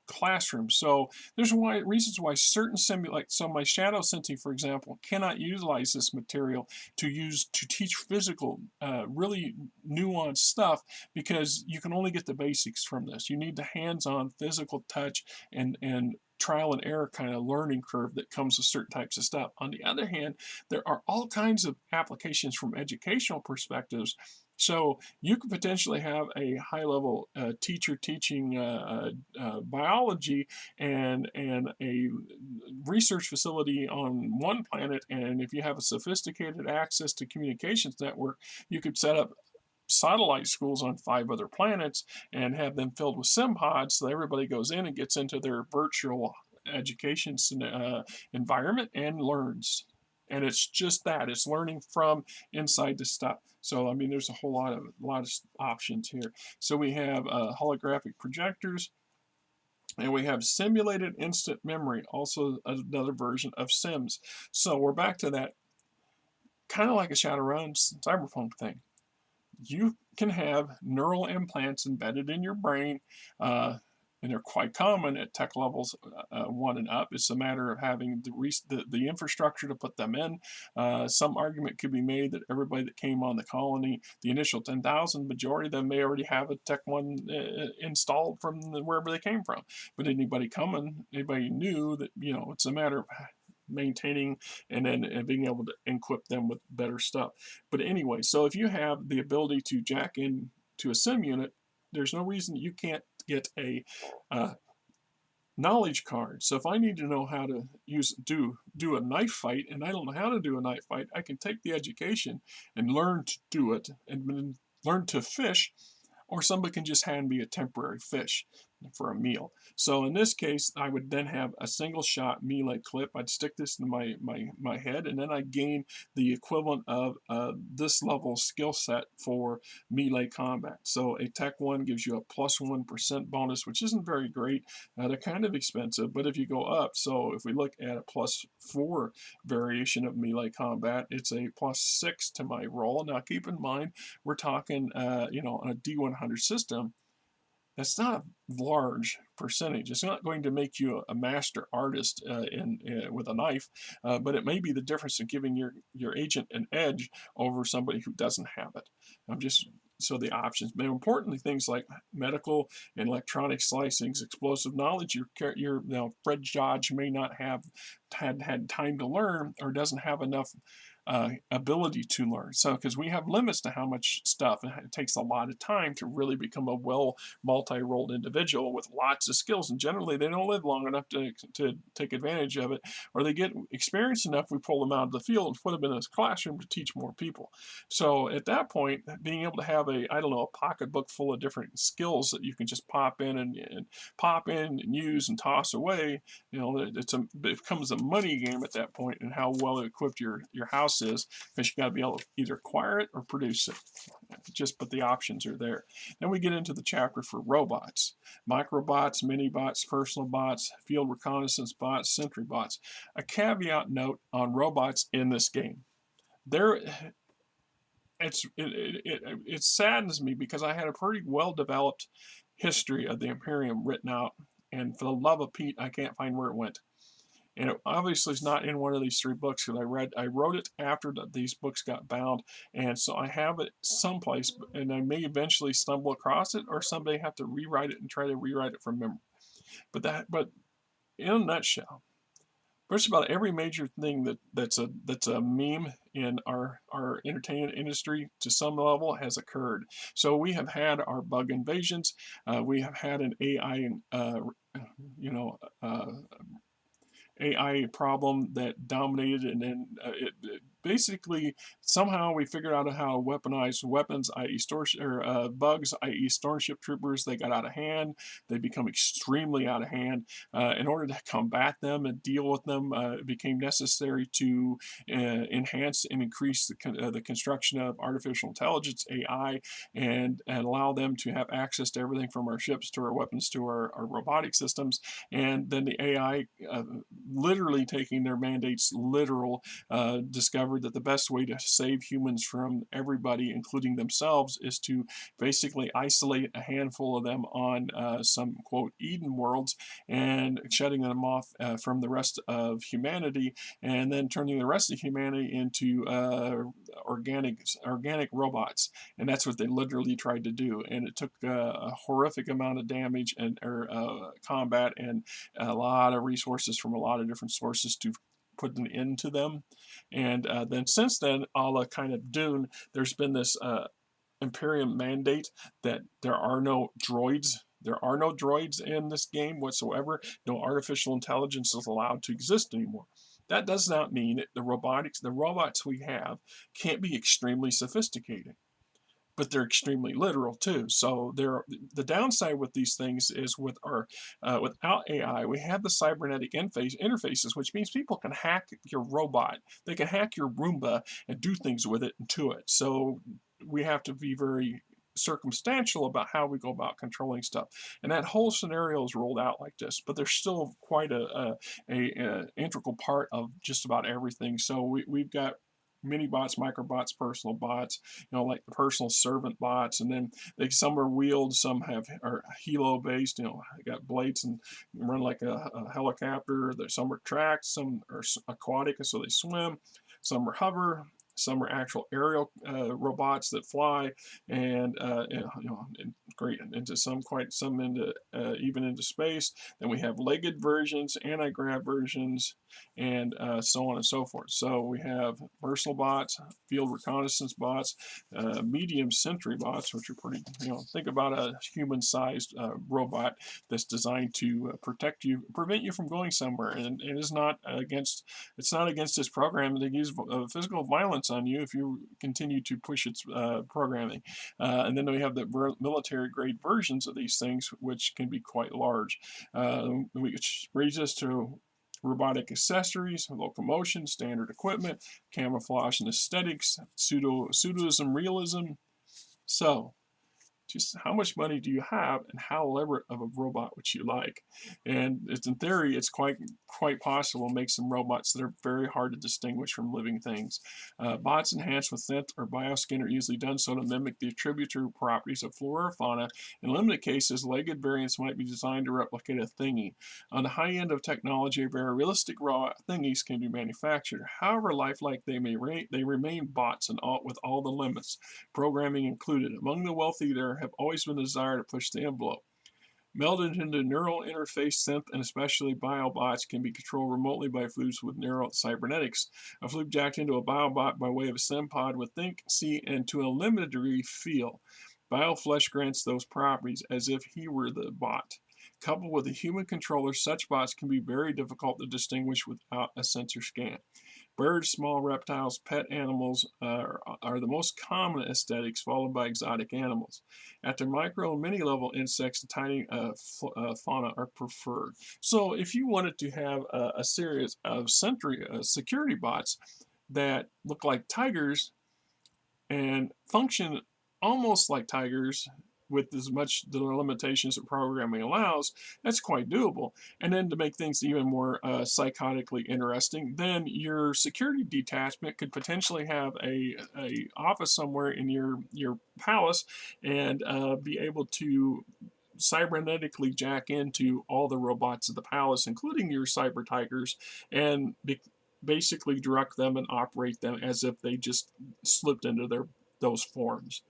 classroom. So there's reasons why certain so my shadow sensing, for example, cannot utilize this material to teach physical, really nuanced stuff, because you can only get the basics from this. You need the hands-on physical touch and trial and error kind of learning curve that comes with certain types of stuff. On the other hand, there are all kinds of applications from educational perspectives. So you could potentially have a high-level teacher teaching biology and a research facility on one planet, and if you have a sophisticated access to communications network, you could set up satellite schools on 5 other planets and have them filled with sim pods, so everybody goes in and gets into their virtual education environment and learns. And it's just that, it's learning from inside the stuff. So I mean, there's a lot of options here. So we have holographic projectors, and we have simulated instant memory, also another version of Sims. So we're back to that, kind of like a Shadowrun cyberpunk thing. You can have neural implants embedded in your brain, and they're quite common at tech levels 1 and up. It's a matter of having the infrastructure to put them in. Some argument could be made that everybody that came on the colony, the initial 10,000, majority of them may already have a Tech 1 installed from wherever they came from. But anybody knew that, it's a matter of maintaining and then being able to equip them with better stuff. But anyway, so if you have the ability to jack in to a sim unit, there's no reason you can't get a knowledge card. So if I need to know how to do a knife fight, and I don't know how to do a knife fight, I can take the education and learn to do it, and learn to fish, or somebody can just hand me a temporary fish for a meal. So in this case, I would then have a single shot melee clip. I'd stick this in my head, and then I'd gain the equivalent of this level skill set for melee combat. So a Tech 1 gives you a +1% bonus, which isn't very great. They're kind of expensive, but if you go up, so if we look at a +4 variation of melee combat, it's a +6 to my roll. Now keep in mind, we're talking, on a D100 system, That's not a large percentage. It's not going to make you a master artist with a knife, but it may be the difference in giving your agent an edge over somebody who doesn't have it. I'm just so the options. But importantly, things like medical and electronic slicings, explosive knowledge. Fred Dodge may not have had time to learn or doesn't have enough ability to learn. So, because we have limits to how much stuff, and it takes a lot of time to really become a well multi-rolled individual with lots of skills. And generally, they don't live long enough to take advantage of it, or they get experienced enough. We pull them out of the field and put them in a classroom to teach more people. So, at that point, being able to have a pocketbook full of different skills that you can just pop in and pop in and use and toss away, it becomes a money game at that point, and how well equipped your house is, because you got to be able to either acquire it or produce it. But the options are there. Then we get into the chapter for robots: microbots, mini bots, personal bots, field reconnaissance bots, sentry bots. A caveat note on robots in this game: there it saddens me, because I had a pretty well developed history of the Imperium written out, and for the love of Pete, I can't find where it went. And it obviously is not in one of these 3 books, because I wrote it after these books got bound, and so I have it someplace, and I may eventually stumble across it, or someday have to rewrite it and try to rewrite it from memory. But in a nutshell, just about every major thing that's a meme in our entertainment industry to some level has occurred. So we have had our bug invasions. We have had an AI, you know, AI problem that dominated, and then it basically somehow we figured out how to weaponize weapons, i.e., bugs, i.e., Starship Troopers. They got out of hand. They become extremely out of hand. In order to combat them and deal with them, it became necessary to enhance and increase the construction of artificial intelligence (AI) and allow them to have access to everything from our ships to our weapons to our robotic systems. And then the AI, literally taking their mandates literal, discovered that the best way to save humans from everybody, including themselves, is to basically isolate a handful of them on some quote Eden worlds, and shutting them off from the rest of humanity, and then turning the rest of humanity into organic robots. And that's what they literally tried to do. And it took a horrific amount of damage and combat, and a lot of resources from a lot of different sources to put an end to them. And then since then, a la kind of Dune, there's been this Imperium mandate that there are no droids. There are no droids in this game whatsoever. No artificial intelligence is allowed to exist anymore. That does not mean that the robots we have can't be extremely sophisticated, but they're extremely literal too. So the downside with these things is without AI, we have the cybernetic interfaces, which means people can hack your robot. They can hack your Roomba and do things with it and to it. So we have to be very circumstantial about how we go about controlling stuff, and that whole scenario is rolled out like this. But there's still quite a integral part of just about everything. So we've got mini bots, microbots, personal bots, like the personal servant bots, and then some are wheeled, some are helo based, they got blades and run like a helicopter. Some are tracked, some are aquatic, so they swim, some are hover, some are actual aerial robots that fly, and great into some into even into space. Then we have legged versions, anti-grav versions, and so on and so forth. So we have personal bots, field reconnaissance bots, medium sentry bots, which are pretty, think about a human-sized robot that's designed to prevent you from going somewhere, and it's not against its program to use physical violence on you if you continue to push its programming. And then we have the military grade versions of these things, which can be quite large. Which brings us to robotic accessories, locomotion, standard equipment, camouflage and aesthetics, pseudoism realism. So Just how much money do you have, and how elaborate of a robot would you like? And it's, in theory, it's quite possible to make some robots that are very hard to distinguish from living things. Bots enhanced with synth or bioskin are usually done so to mimic the attributary properties of flora or fauna. In limited cases, legged variants might be designed to replicate a thingy. On the high end of technology, very realistic raw thingies can be manufactured. However lifelike they they remain bots and with all the limits, programming included. Among the wealthy, there have always been a desire to push the envelope. Melded into neural interface synth and especially biobots can be controlled remotely by flutes with neural cybernetics. A flute jacked into a biobot by way of a SimPod would think, see, and to a limited degree feel. Bioflesh grants those properties as if he were the bot. Coupled with a human controller, such bots can be very difficult to distinguish without a sensor scan. Birds, small reptiles, pet animals are the most common aesthetics, followed by exotic animals. At the micro and mini level, insects and tiny fauna are preferred. So if you wanted to have a series of security bots that look like tigers and function almost like tigers with as much the limitations that programming allows, that's quite doable. And then to make things even more psychotically interesting, then your security detachment could potentially have a office somewhere in your palace and be able to cybernetically jack into all the robots of the palace, including your cyber tigers, and basically direct them and operate them as if they just slipped into those forms,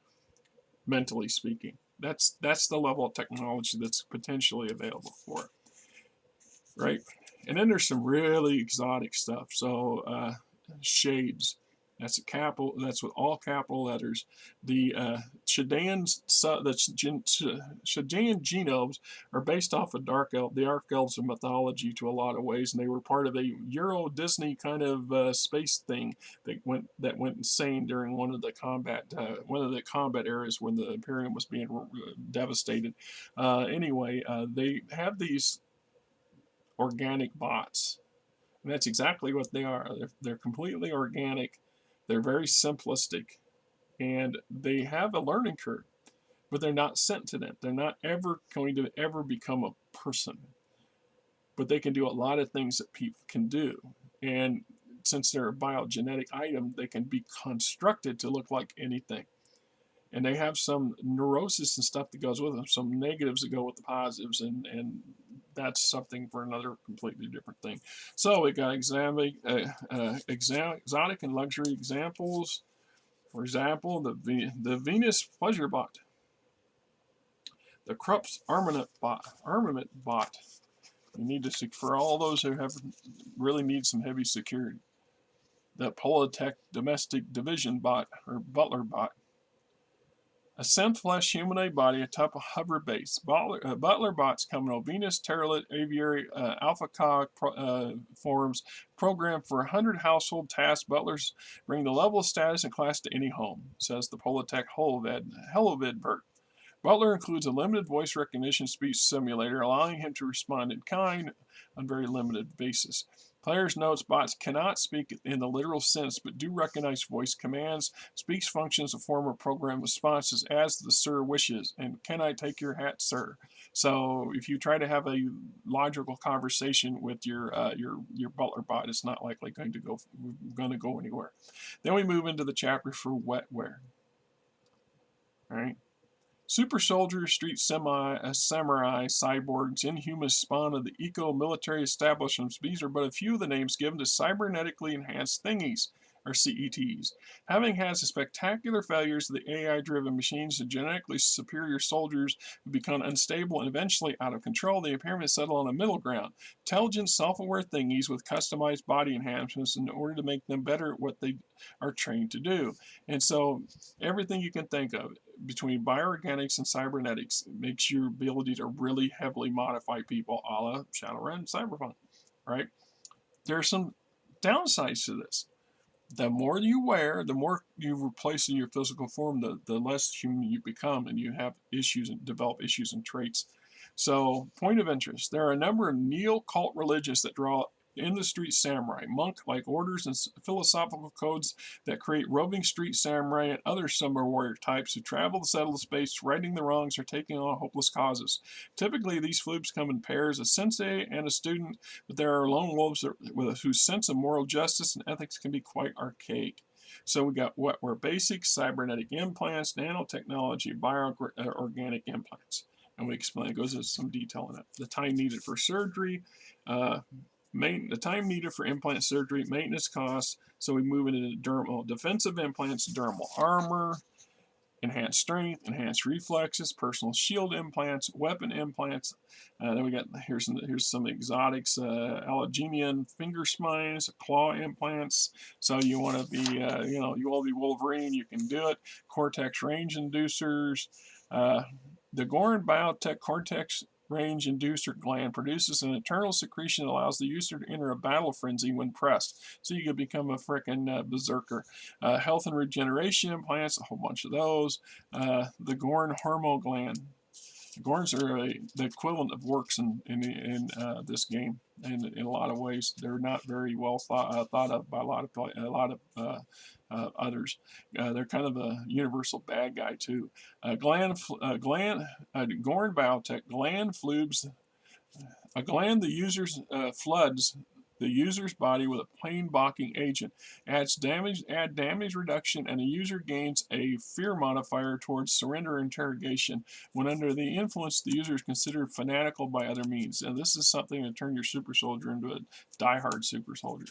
mentally speaking. That's the level of technology that's potentially available for it, right? And then there's some really exotic stuff. So shades. That's a capital. That's with all capital letters. The Shadan genomes are based off of the Dark Elves of mythology to a lot of ways, and they were part of a Euro Disney kind of space thing that went insane during one of the combat eras when the Imperium was being devastated. Anyway, they have these organic bots. And that's exactly what they are. They're completely organic. They're very simplistic. And they have a learning curve, but they're not sentient. They're not ever going to ever become a person. But they can do a lot of things that people can do. And since they're a biogenetic item, they can be constructed to look like anything. And they have some neurosis and stuff that goes with them, some negatives that go with the positives, and that's something for another completely different thing. So we got exotic and luxury examples. For example, the Venus Pleasure Bot, the Krupp's Armament Bot. You need to for all those who really need some heavy security. The Politech Domestic Division Bot or Butler Bot. A synth-flesh humanoid body atop a hover base. Butler bots come in Venus, Terralit, Aviary, Alpha Cog forms, programmed for 100 household tasks. Butlers bring the level of status and class to any home, says the Politech Helovidbert. Butler includes a limited voice recognition speech simulator, allowing him to respond in kind on very limited basis. Players notes bots cannot speak in the literal sense, but do recognize voice commands. Speech functions a form of program responses as the sir wishes, and can I take your hat, sir? So if you try to have a logical conversation with your butler bot, it's not likely going to go anywhere. Then we move into the chapter for wetware. All right. Super soldiers, street samurai, cyborgs, inhumans spawn of the eco-military establishments. These are but a few of the names given to cybernetically enhanced thingies, or CETs. Having had the spectacular failures of the AI-driven machines, the genetically superior soldiers who become unstable and eventually out of control, the Imperium settle on a middle ground. Intelligent, self-aware thingies with customized body enhancements in order to make them better at what they are trained to do. And so everything you can think of between bioorganics and cybernetics makes your ability to really heavily modify people a la Shadowrun Cyberpunk, right? There are some downsides to this. The more you wear, the more you replace in your physical form, the less human you become, and you have issues and develop issues and traits. So, point of interest. There are a number of neo-cult religions that draw in-the-street samurai, monk-like orders and philosophical codes that create roving street samurai and other summer warrior types who travel to settle the space, righting the wrongs or taking on hopeless causes. Typically, these floobs come in pairs, a sensei and a student, but there are lone wolves whose sense of moral justice and ethics can be quite archaic. So we got what were basic cybernetic implants, nanotechnology, bioorganic implants. And we explain, it goes into some detail in it. The time needed for surgery, the time needed for implant surgery, maintenance costs. So we move into dermal defensive implants, dermal armor, enhanced strength, enhanced reflexes, personal shield implants, weapon implants. Then we got here's some exotics: allogenian finger spines, claw implants. So you want to be you want to be Wolverine, you can do it. Cortex range inducers. The Gorin Biotech Cortex range inducer gland produces an internal secretion that allows the user to enter a battle frenzy when pressed. So you could become a frickin' berserker. Health and regeneration implants, a whole bunch of those. The Gorin hormone gland. Gorns are the equivalent of works in this game, and in a lot of ways, they're not very well thought of by a lot of others. They're kind of a universal bad guy too. Gorn Biotech gland flubes. A gland the user's floods the user's body with a plain blocking agent, add damage reduction, and the user gains a fear modifier towards surrender or interrogation. When under the influence, the user is considered fanatical by other means. And this is something to turn your super soldier into a diehard super soldier.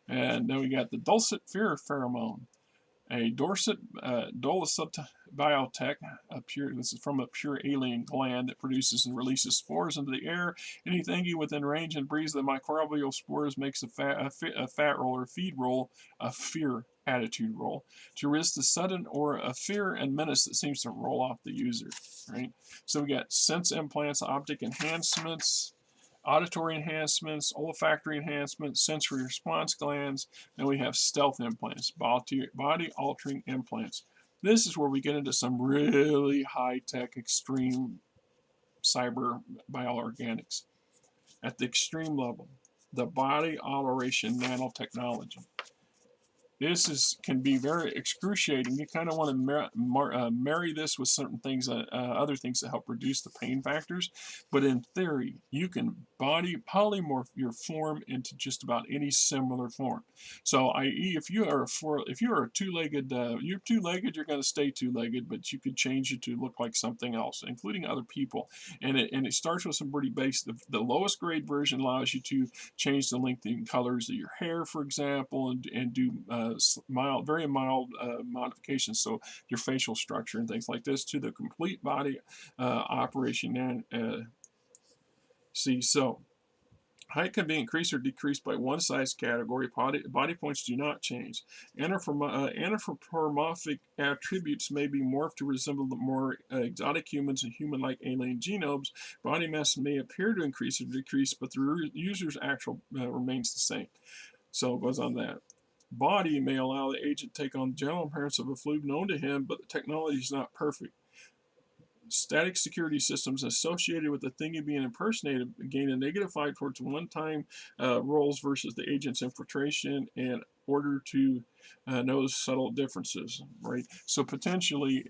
And then we got the dulcet fear pheromone. A Dorset biotech, this is from a pure alien gland that produces and releases spores into the air. Any thingy within range and breathes the microbial spores makes a fat roll or feed roll, a fear attitude roll, to risk the sudden or a fear and menace that seems to roll off the user. Right. So we got sense implants, optic enhancements, auditory enhancements, olfactory enhancements, sensory response glands, and we have stealth implants, body-altering implants. This is where we get into some really high-tech, extreme cyber bioorganics. At the extreme level, the body alteration nanotechnology. This can be very excruciating. You kind of want to marry this with certain things, other things that help reduce the pain factors. But in theory, you can polymorph your form into just about any similar form. So, i.e., if you are a two-legged, you're two-legged, you're going to stay two-legged, but you could change it to look like something else, including other people. And it starts with some pretty basic. The lowest grade version allows you to change the length and colors of your hair, for example, and do very mild modifications, so your facial structure and things like this, to the complete body operation. And so height can be increased or decreased by one size category. Body points do not change. Anthropomorphic attributes may be morphed to resemble the more exotic humans and human-like alien genomes. Body mass may appear to increase or decrease, but the user's actual remains the same. So it goes on that. Body may allow the agent to take on the general appearance of a flube known to him, but the technology is not perfect. Static security systems associated with the thingy being impersonated gain a negative 5 towards one-time rolls versus the agent's infiltration in order to know subtle differences, right? So potentially,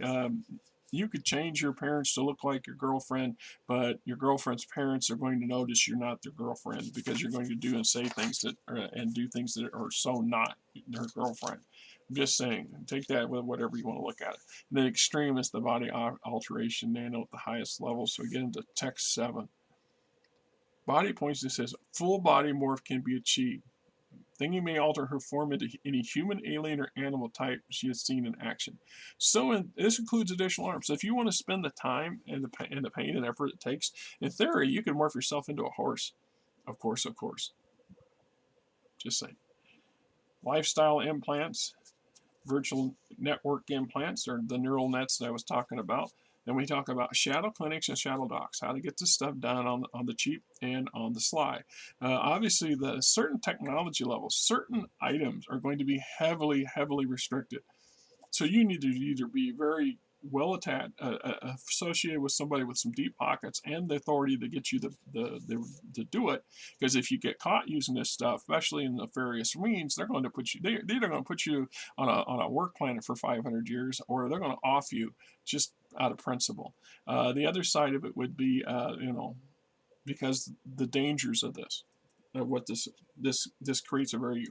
you could change your parents to look like your girlfriend, but your girlfriend's parents are going to notice you're not their girlfriend because you're going to do and say things and do things that are so not their girlfriend. I'm just saying, take that with whatever you want to look at it. And then extreme is the body alteration nano at the highest level. So we get into Tech 7. Body points, it says full body morph can be achieved. Thingy may alter her form into any human, alien, or animal type she has seen in action. So this includes additional arms. So if you want to spend the time and the pain and effort it takes, in theory, you can morph yourself into a horse. Of course. Just saying. Lifestyle implants, virtual network implants, or the neural nets that I was talking about. Then we talk about shadow clinics and shadow docs, how to get this stuff done on the cheap and on the sly. Obviously, the certain technology levels, certain items are going to be heavily restricted. So you need to either be very well attached, associated with somebody with some deep pockets and the authority to get you to do it. Because if you get caught using this stuff, especially in nefarious means, they're going to put you. They're either going to put you on a work planet for 500 years, or they're going to off you just out of principle. The other side of it would be, because the dangers of this, what this creates a very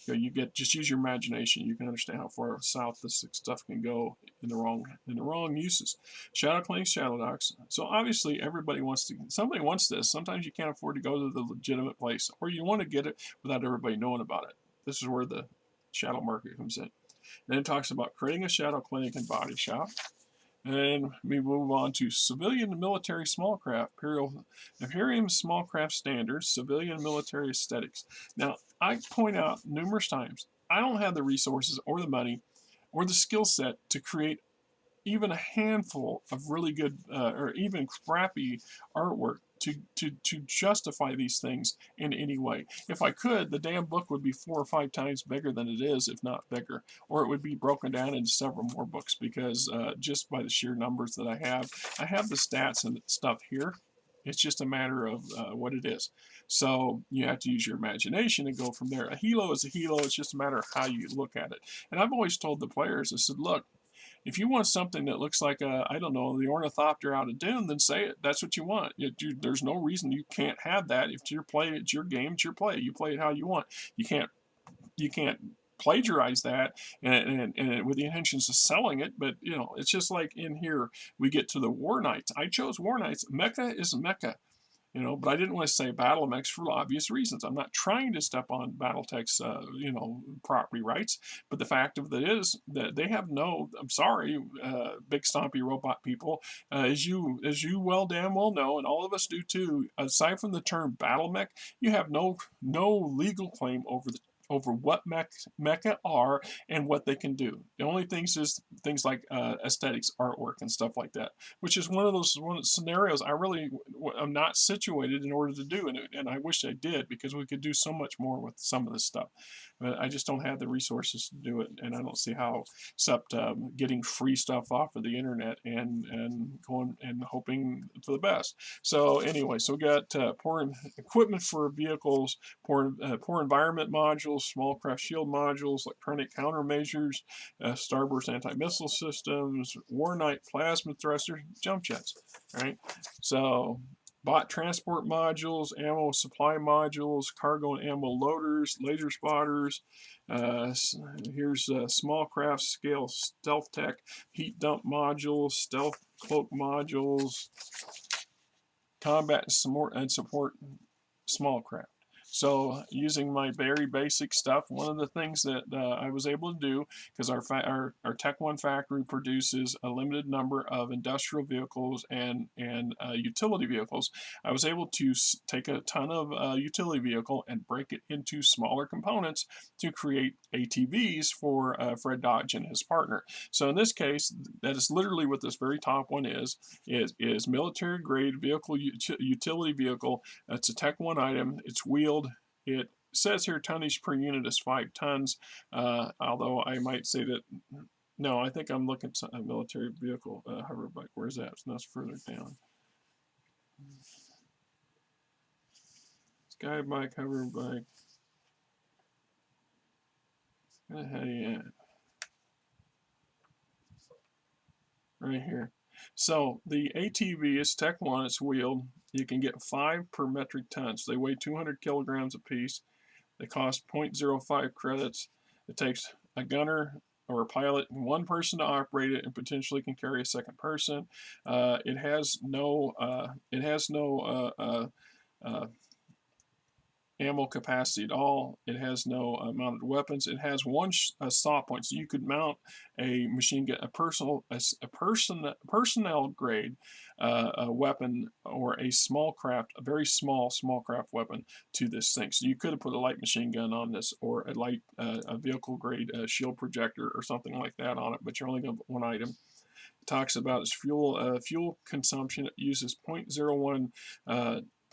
you get, just use your imagination. You can understand how far south this stuff can go in the wrong uses. Shadow cloning, shadow docs. So obviously somebody wants this. Sometimes you can't afford to go to the legitimate place, or you want to get it without everybody knowing about it. This is where the shadow market comes in. Then it talks about creating a shadow clinic and body shop. And we move on to civilian and military small craft, Imperium small craft standards, civilian military aesthetics. Now, I point out numerous times, I don't have the resources or the money or the skill set to create even a handful of really good or even crappy artwork to justify these things in any way. If I could, the damn book would be 4 or 5 times bigger than it is, if not bigger, or it would be broken down into several more books, because just by the sheer numbers that I have the stats and stuff here. It's just a matter of what it is. So you have to use your imagination and go from there. A helo is a helo. It's just a matter of how you look at it. And I've always told the players, I said, look, if you want something that looks like I don't know, the ornithopter out of Dune, then say it. That's what you want. There's no reason you can't have that. If it's your play, it's your game, it's your play. You play it how you want. You can't plagiarize that and with the intentions of selling it. But it's just like in here we get to the War Knights. I chose War Knights. Mecha is Mecha. But I didn't want to say Battlemex for obvious reasons. I'm not trying to step on Battletech's, property rights. But the fact of it is that they have no. I'm sorry, big stompy robot people, as you damn well know, and all of us do too. Aside from the term Battlemech, you have no legal claim over what mecha are and what they can do. The only things is things like aesthetics, artwork, and stuff like that, which is one of those scenarios I'm not situated in order to do, and I wish I did, because we could do so much more with some of this stuff. But I just don't have the resources to do it, and I don't see how, except getting free stuff off of the internet and going and hoping for the best. So anyway, so we got poor equipment for vehicles, poor environment modules, small craft shield modules, electronic countermeasures, starburst anti-missile systems, War Knight plasma thrusters, jump jets. All right, so bot transport modules, ammo supply modules, cargo and ammo loaders, laser spotters. Here's small craft scale stealth tech, heat dump modules, stealth cloak modules, combat and support small craft. So using my very basic stuff, one of the things that I was able to do, because our Tech 1 factory produces a limited number of industrial vehicles and utility vehicles, I was able to take a ton of utility vehicle and break it into smaller components to create ATVs for Fred Dodge and his partner. So in this case, that is literally what this very top one is military grade vehicle, utility vehicle. It's a Tech 1 item. It's wheeled. It says here tonnage per unit is 5 tons, although I might say that, no, I think I'm looking at a military vehicle hover bike. Where's that? So that's further down. Sky bike, hover bike. Yeah. Right here. So the ATV is Tech 1, it's wheeled. You can get 5 per metric ton. So they weigh 200 kilograms apiece. They cost 0.05 credits. It takes a gunner or a pilot and 1 person to operate it, and potentially can carry a second person. It has no ammo capacity at all. It has no mounted weapons. It has 1 saw point, so you could mount a machine gun, a personnel grade weapon, or a very small craft weapon to this thing. So you could have put a light machine gun on this, or a light a vehicle grade shield projector or something like that on it, but you're only going to put 1 item. It talks about its fuel consumption. It uses 0.01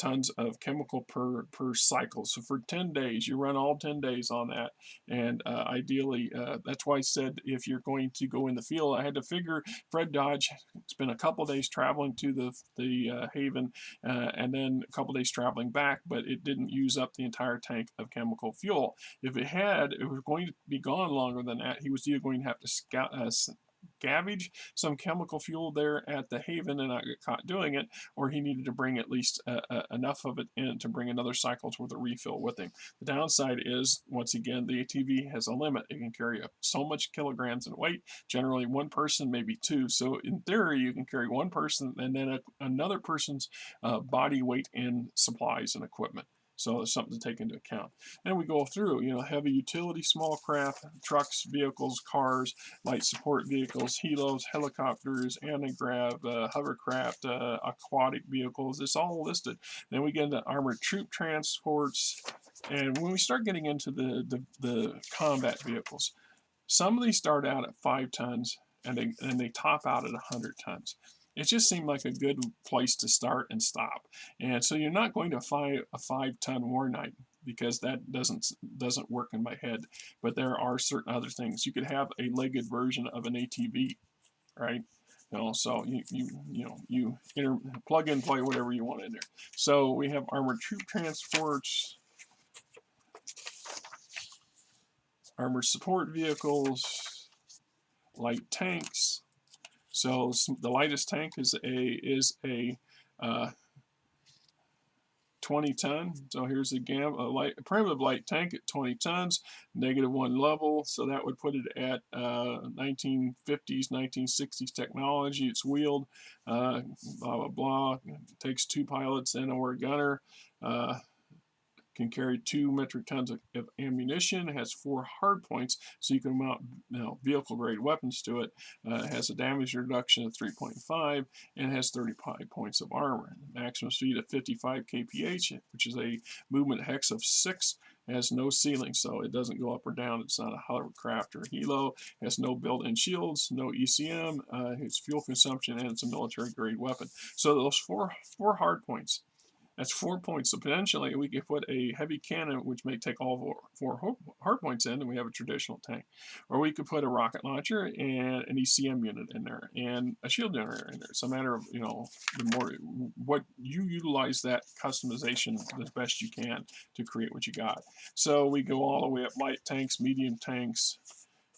tons of chemical per cycle. So for 10 days, you run all 10 days on that. And ideally, that's why I said if you're going to go in the field, I had to figure Fred Dodge spent a couple days traveling to the haven and then a couple days traveling back, but it didn't use up the entire tank of chemical fuel. If it had, it was going to be gone longer than that. He was either going to have to scavenge some chemical fuel there at the haven and not get caught doing it, or he needed to bring at least enough of it in to bring another cycle's worth of refill with him. The downside is, once again, the ATV has a limit. It can carry up so much kilograms in weight, generally one person, maybe two. So in theory, you can carry one person and then another person's body weight in supplies and equipment. So it's something to take into account. And we go through, heavy utility, small craft, trucks, vehicles, cars, light support vehicles, helos, helicopters, AGRAV, hovercraft, aquatic vehicles. It's all listed. Then we get into armored troop transports. And when we start getting into the combat vehicles, some of these start out at 5 tons and they top out at 100 tons. It just seemed like a good place to start and stop. And so you're not going to find a 5-ton War Knight because that doesn't work in my head. But there are certain other things. You could have a legged version of an ATV, right? So you plug and play whatever you want in there. So we have armored troop transports, armored support vehicles, light tanks. So the lightest tank is a 20 ton. So here's a primitive light tank at 20 tons, -1 level. So that would put it at 1950s, 1960s technology. It's wheeled, blah, blah, blah. It takes 2 pilots and a gunner. Can carry 2 metric tons of ammunition. It has 4 hard points, so you can mount vehicle grade weapons to it. It has a damage reduction of 3.5 and has 35 points of armor. Maximum speed of 55 kph, which is a movement hex of 6. It has no ceiling, so it doesn't go up or down. It's not a hovercraft or helo. It has no built-in shields, no ECM. It's fuel consumption, and it's a military grade weapon. So those four hard points. That's 4 points. So potentially we could put a heavy cannon, which may take all 4 hard points in, and we have a traditional tank. Or we could put a rocket launcher and an ECM unit in there, and a shield generator in there. It's a matter of, what you utilize that customization as best you can to create what you got. So we go all the way up light tanks, medium tanks,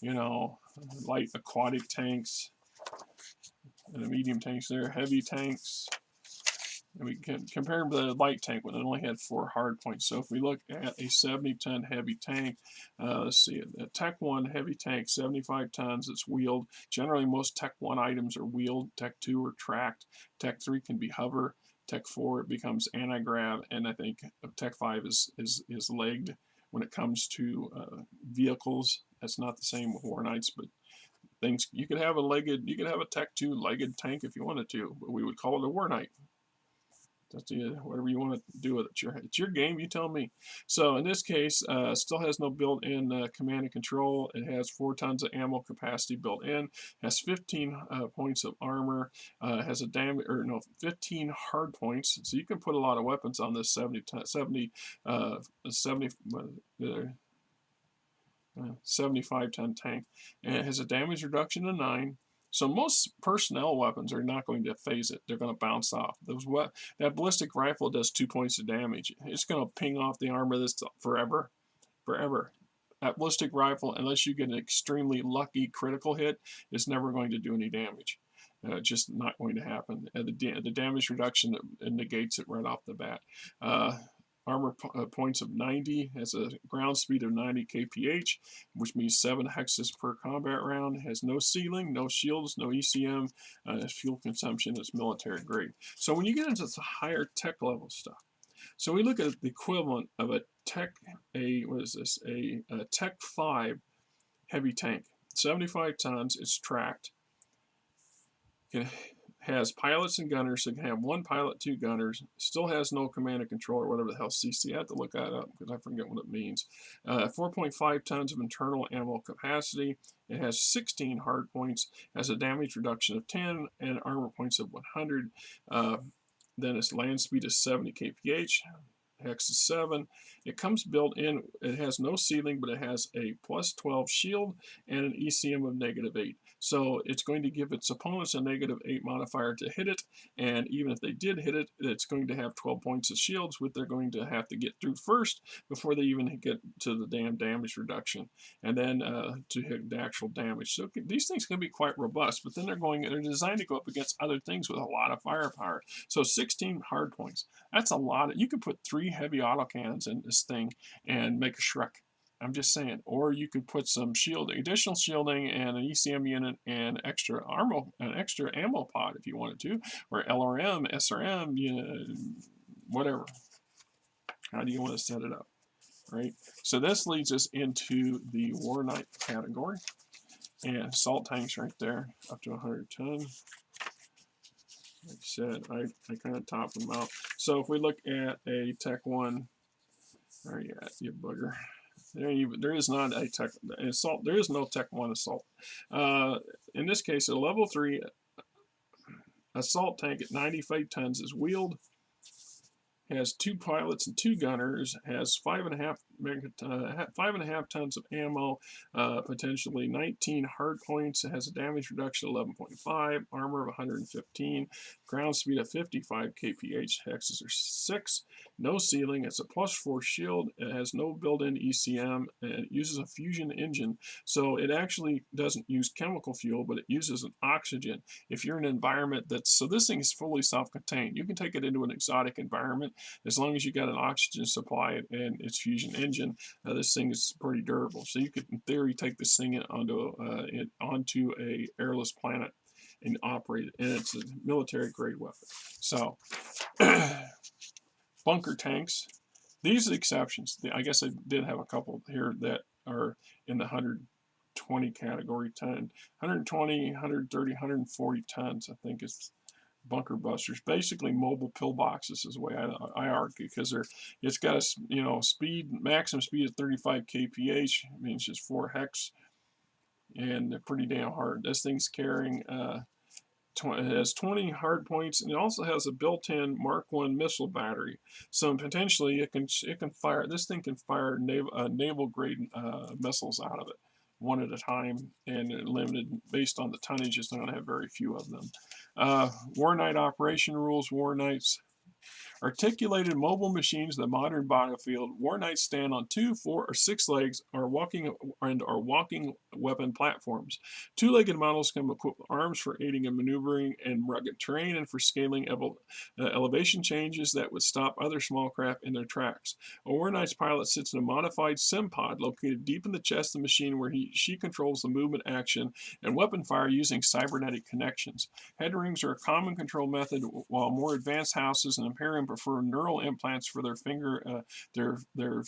light aquatic tanks, and the medium tanks there, heavy tanks. And we can compare the light tank when it only had 4 hard points. So if we look at a 70-ton heavy tank, let's see, a Tech 1 heavy tank, 75 tons, it's wheeled. Generally, most Tech 1 items are wheeled. Tech 2 are tracked. Tech 3 can be hover. Tech 4, it becomes anti-grav. And I think Tech 5 is legged when it comes to vehicles. That's not the same with War Knights, but things, you could have a Tech 2 legged tank if you wanted to, but we would call it a War Knight. That's whatever you want to do with it. It's your game, you tell me. So in this case, still has no built-in command and control. It has 4 tons of ammo capacity built in. Has 15 points of armor. Has 15 hard points. So you can put a lot of weapons on this 75-ton tank. And it has a damage reduction of 9. So most personnel weapons are not going to phase it. They're going to bounce off. That ballistic rifle does 2 points of damage. It's going to ping off the armor this forever. That ballistic rifle, unless you get an extremely lucky critical hit, is never going to do any damage. Just not going to happen. The damage reduction negates it right off the bat. Armor points of 90, has a ground speed of 90 kph, which means 7 hexes per combat round, has no ceiling, no shields, no ECM, fuel consumption is military grade. So when you get into the higher tech level stuff, so we look at the equivalent of a Tech 5 heavy tank, 75 tons, it's tracked, has pilots and gunners, so it can have 1 pilot, 2 gunners, still has no command and control or whatever the hell CC. I have to look that up because I forget what it means. 4.5 tons of internal ammo capacity. It has 16 hard points, has a damage reduction of 10 and armor points of 100. Then its land speed is 70 kph. Hex is 7. It comes built in. It has no ceiling, but it has a plus 12 shield and an ECM of -8. So it's going to give its opponents a -8 modifier to hit it. And even if they did hit it, it's going to have 12 points of shields, which they're going to have to get through first before they even get to the damn damage reduction, and then to hit the actual damage. So these things can be quite robust, but then they're designed to go up against other things with a lot of firepower. So 16 hard points. That's a lot. You could put 3 heavy autocannons in this thing and make a Shrek. I'm just saying. Or you could put some shielding, additional shielding, and an ECM unit and an extra ammo pod if you wanted to, or LRM, SRM, you know, whatever. How do you want to set it up, right? So this leads us into the War Knight category, and assault tanks right there, up to 100 ton. Like I said, I kind of top them out. So if we look at a Tech 1, where are you at, you bugger? There is not a Tech assault. There is no Tech 1 assault. In this case, a level 3 assault tank at 95 tons is wheeled. Has 2 pilots and 2 gunners. Has 5.5 tons of ammo. Potentially 19 hard points. It has a damage reduction of 11.5. Armor of 115. Ground speed of 55 kph. Hexes are 6. No ceiling. It's a +4 shield. It has no built-in ECM, and it uses a fusion engine. So it actually doesn't use chemical fuel, but it uses an oxygen. If you're in an environment so this thing is fully self-contained. You can take it into an exotic environment as long as you got an oxygen supply and its fusion engine. This thing is pretty durable. So you could, in theory, take this thing onto a airless planet and operate it. And it's a military-grade weapon. So bunker tanks. These are the exceptions. I guess I did have a couple here that are in the 120 category. 120, 130, 140 tons, I think, is bunker busters. Basically mobile pillboxes is the way I argue, because it's got a maximum speed of 35 kph. I mean, it's just 4 hex, and they're pretty damn hard. This thing's carrying it has 20 hard points, and it also has a built-in Mark I missile battery. So potentially it can fire. This thing can fire naval grade missiles out of it, one at a time, and limited based on the tonnage. It's not going to have very few of them. War Knight operation rules. War Knights. Articulated mobile machines of the modern battlefield, War Knights stand on 2, 4, or 6 legs are walking weapon platforms. 2-legged models come equipped with arms for aiding in maneuvering in rugged terrain and for scaling elevation changes that would stop other small craft in their tracks. A War Knight's pilot sits in a modified sim pod located deep in the chest of the machine where she controls the movement, action, and weapon fire using cybernetic connections. Head rings are a common control method, while more advanced houses and Imperium prefer neural implants for their their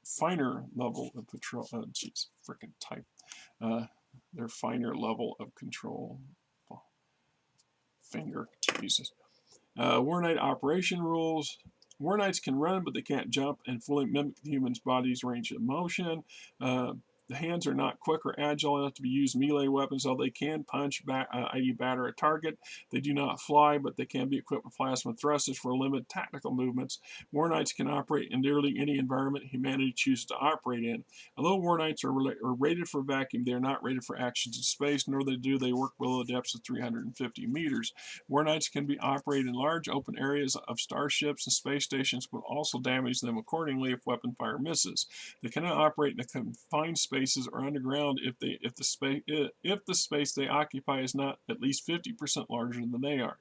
finer level of control. Jeez, freaking type. Their finer level of control. Finger, Jesus. War Knight operation rules. War Knights can run, but they can't jump and fully mimic the human's body's range of motion. The hands are not quick or agile enough to be used melee weapons, although they can punch, i.e. batter a target. They do not fly, but they can be equipped with plasma thrusters for limited tactical movements. War Knights can operate in nearly any environment humanity chooses to operate in. Although War Knights are rated for vacuum, they are not rated for actions in space, nor do they work below depths of 350 meters. War Knights can be operated in large open areas of starships and space stations, but also damage them accordingly if weapon fire misses. They cannot operate in a confined spaces or underground if the space they occupy is not at least 50% larger than they are.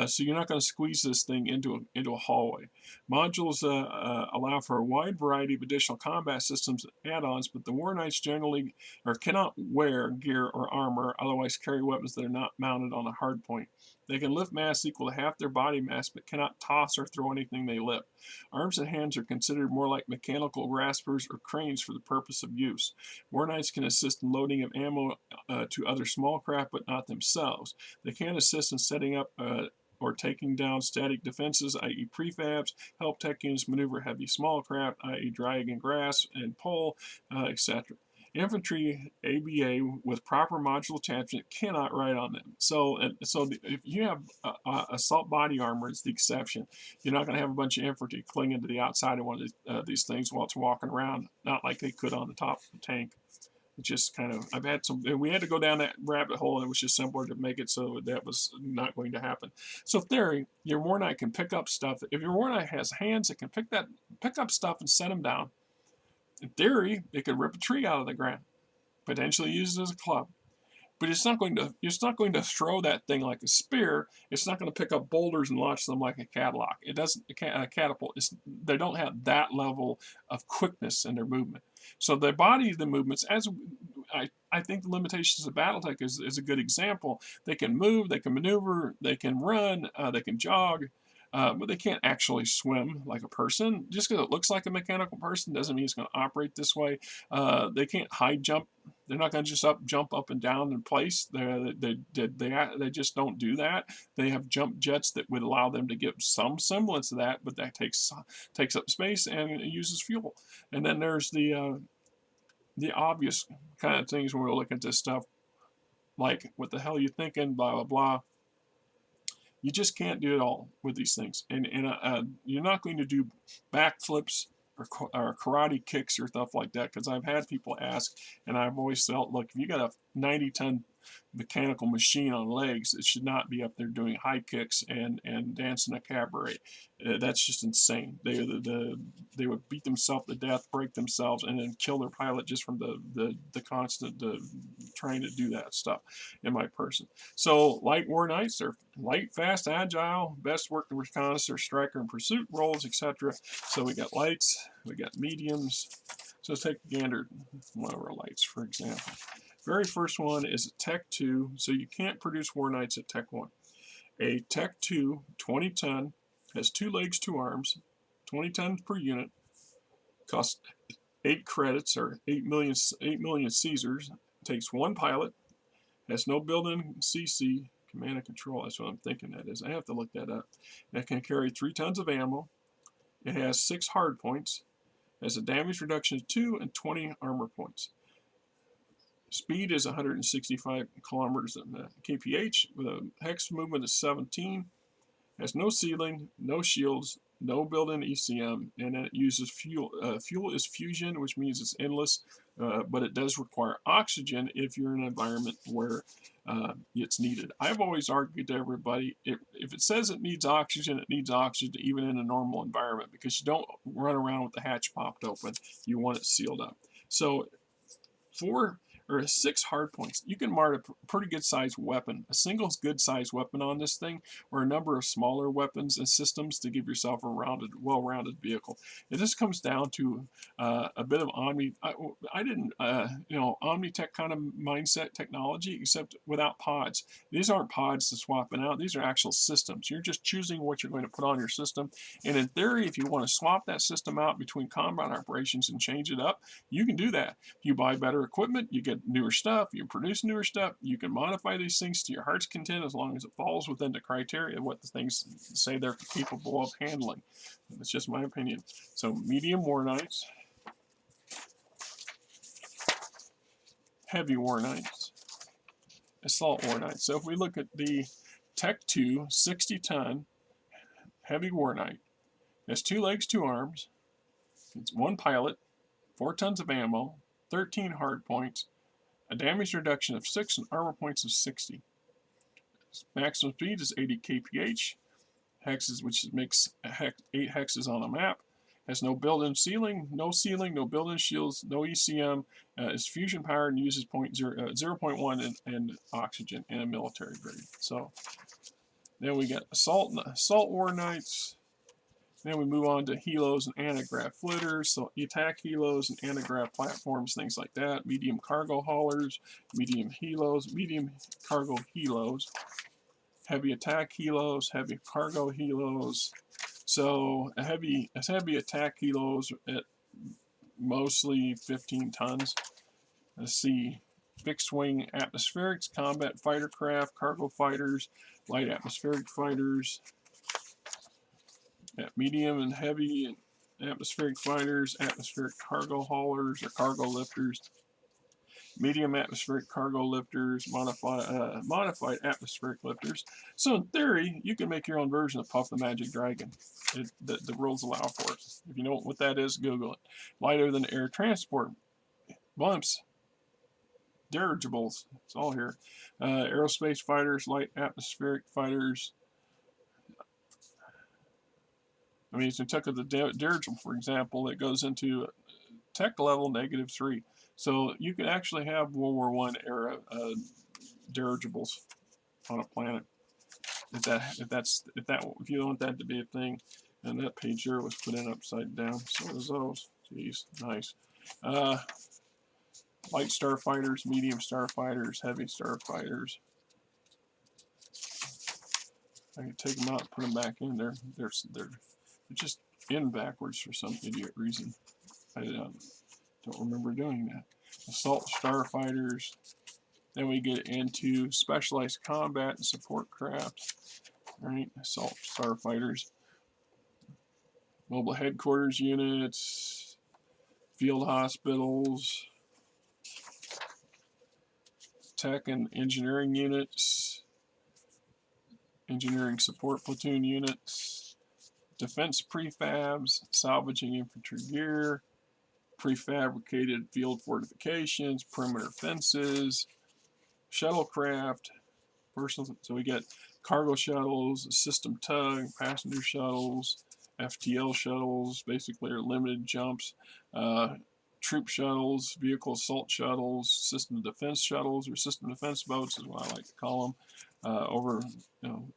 So you're not going to squeeze this thing into a hallway. Modules allow for a wide variety of additional combat systems and add-ons, but the War Knights generally cannot wear gear or armor, otherwise carry weapons that are not mounted on a hard point. They can lift mass equal to half their body mass, but cannot toss or throw anything they lift. Arms and hands are considered more like mechanical graspers or cranes for the purpose of use. War Knights can assist in loading of ammo to other small craft, but not themselves. They can assist in setting up or taking down static defenses, i.e. prefabs, help tech units maneuver heavy small craft, i.e. drag and grasp and pull, etc. infantry ABA with proper module attachment cannot ride on them. So, if you have assault body armor, it's the exception. You're not going to have a bunch of infantry clinging to the outside of one of these things while it's walking around, not like they could on the top of the tank. It just kind of, I've had some, we had to go down that rabbit hole, and it was just simpler to make it so that was not going to happen. So theory, your War Knight can pick up stuff. If your War Knight has hands that can pick up stuff and set them down, in theory, it could rip a tree out of the ground, potentially use it as a club. But it's not going to throw that thing like a spear. It's not going to pick up boulders and launch them like a catapult. It doesn't a catapult. They don't have that level of quickness in their movement. So the body of the movements, as I think the limitations of BattleTech is a good example. They can move, they can maneuver, they can run, they can jog. But they can't actually swim like a person. Just because it looks like a mechanical person doesn't mean it's going to operate this way. They can't high jump. They're not going to just jump up and down in place. They just don't do that. They have jump jets that would allow them to give some semblance of that, but that takes up space and it uses fuel. And then there's the obvious kind of things when we look at this stuff, like what the hell are you thinking, blah blah blah. You just can't do it all with these things, and you're not going to do backflips or karate kicks or stuff like that, because I've had people ask, and I've always felt, look, if you got a 90-ton mechanical machine on legs, it should not be up there doing high kicks and dancing a cabaret. That's just insane. They would beat themselves to death, break themselves, and then kill their pilot just from the constant trying to do that stuff in my person. So light War Knights, they're light, fast, agile, best work in reconnaissance, striker, and pursuit roles, etc. So we got lights, we got mediums. So let's take a gander at one of our lights, for example. Very first one is a Tech 2, so you can't produce War Knights at Tech 1. A Tech 2, 20-ton, has 2 legs, 2 arms, 20 tons per unit, costs 8 credits, or 8 million Caesars, takes 1 pilot, has no built-in CC, command and control, that's what I'm thinking that is. I have to look that up. It can carry 3 tons of ammo. It has 6 hard points, has a damage reduction of 2 and 20 armor points. Speed is 165 kilometers kph with a hex movement of 17. Has no ceiling, no shields, no built-in ECM, and then it uses fuel. Fuel is fusion, which means it's endless, but it does require oxygen if you're in an environment where it's needed. I've always argued to everybody, if it says it needs oxygen even in a normal environment, because you don't run around with the hatch popped open. You want it sealed up. So 6 hard points. You can mount a pretty good sized weapon, a single good sized weapon on this thing, or a number of smaller weapons and systems to give yourself a well-rounded vehicle. And this comes down to a bit of Omnitech kind of mindset technology, except without pods. These aren't pods to swapping out. These are actual systems. You're just choosing what you're going to put on your system. And in theory, if you want to swap that system out between combat operations and change it up, you can do that. You buy better equipment, you get newer stuff, you produce newer stuff, you can modify these things to your heart's content as long as it falls within the criteria of what the things say they're capable of handling. That's just my opinion. So medium War Knights, heavy War Knights, assault War Knights. So if we look at the Tech 2 60-ton heavy War Knight, it has 2 legs, 2 arms, it's 1 pilot, 4 tons of ammo, 13 hard points, a damage reduction of 6 and armor points of 60. Maximum speed is 80 kph. Hexes, which makes 8 hexes on a map. Has no built-in ceiling, no built-in shields, no ECM. Is fusion powered and uses 0.1 and oxygen and a military grade. So then we got assault War Knights. Then we move on to Helos and AGRAV flitters, so attack Helos and AGRAV platforms, things like that. Medium cargo haulers, medium Helos, medium cargo Helos, heavy attack Helos, heavy cargo Helos. So a heavy attack Helos at mostly 15 tons. Let's see, fixed wing atmospherics, combat fighter craft, cargo fighters, light atmospheric fighters. Medium and heavy and atmospheric fighters, atmospheric cargo haulers or cargo lifters, medium atmospheric cargo lifters, modified atmospheric lifters. So in theory, you can make your own version of Puff the Magic Dragon. The rules allow for it. If you know what that is, Google it. Lighter than air transport, blimps, dirigibles, it's all here. Aerospace fighters, light atmospheric fighters. I mean, if you took the dirigible, for example, it goes into tech level -3. So you could actually have World War I era dirigibles on a planet. If you want that to be a thing. And that page there was put in upside down. So was those. Jeez, nice. Light starfighters, medium starfighters, heavy starfighters. I can take them out and put them back in there. They're just in backwards for some idiot reason. I don't remember doing that. Assault starfighters. Then we get into specialized combat and support craft. Right, assault starfighters. Mobile headquarters units, field hospitals, tech and engineering units, engineering support platoon units, defense prefabs, salvaging infantry gear, prefabricated field fortifications, perimeter fences, shuttlecraft, personal. So we get cargo shuttles, system tug, passenger shuttles, FTL shuttles, basically are limited jumps, troop shuttles, vehicle assault shuttles, system defense shuttles, or system defense boats is what I like to call them.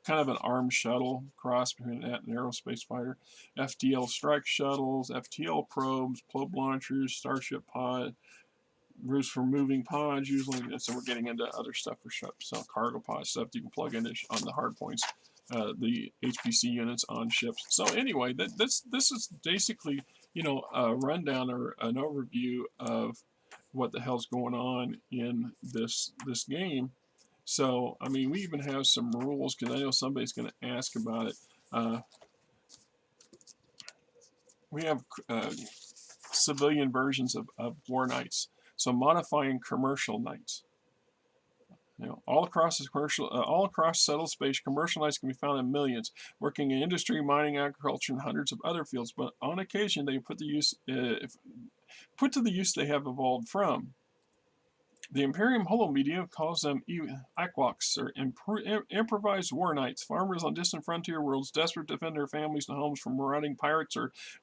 Kind of an armed shuttle cross between that and an aerospace fighter. FTL strike shuttles, FTL probes, probe launchers, starship pod, roofs for moving pods usually. So we're getting into other stuff for ships. So cargo pod stuff you can plug in on the hard points. The HPC units on ships. So anyway, this is basically, a rundown or an overview of what the hell's going on in this game. So I mean, we even have some rules because I know somebody's going to ask about it. We have civilian versions of War Knights. So modifying commercial knights. All across settled space, commercial knights can be found in millions, working in industry, mining, agriculture, and hundreds of other fields. But on occasion, they put to the use they have evolved from. The Imperium Holomedia calls them Iquox, or improvised war knights, farmers on distant frontier worlds desperate to defend their families and homes from marauding pirates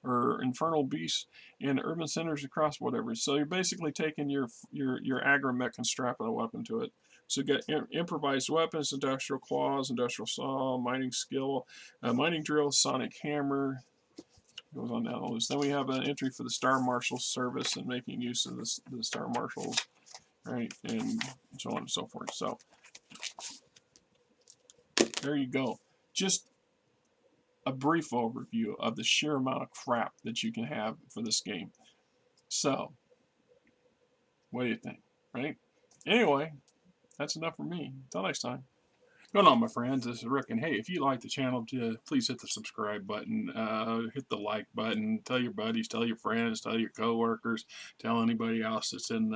or infernal beasts in urban centers across whatever. So you're basically taking your AGRAV and strapping a weapon to it. So you get improvised weapons, industrial claws, industrial saw, mining skill, mining drill, sonic hammer. Goes on down all this. Then we have an entry for the Star Marshal service and making use of the Star Marshals. Right, and so on and so forth. So there you go. Just a brief overview of the sheer amount of crap that you can have for this game. So, what do you think? Right? Anyway, that's enough for me. Until next time. Going on, my friends, this is Rick, and hey, if you like the channel, please hit the subscribe button, hit the like button, tell your buddies, tell your friends, tell your coworkers, tell anybody else that's in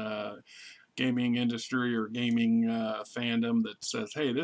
gaming industry or gaming fandom that says, hey, this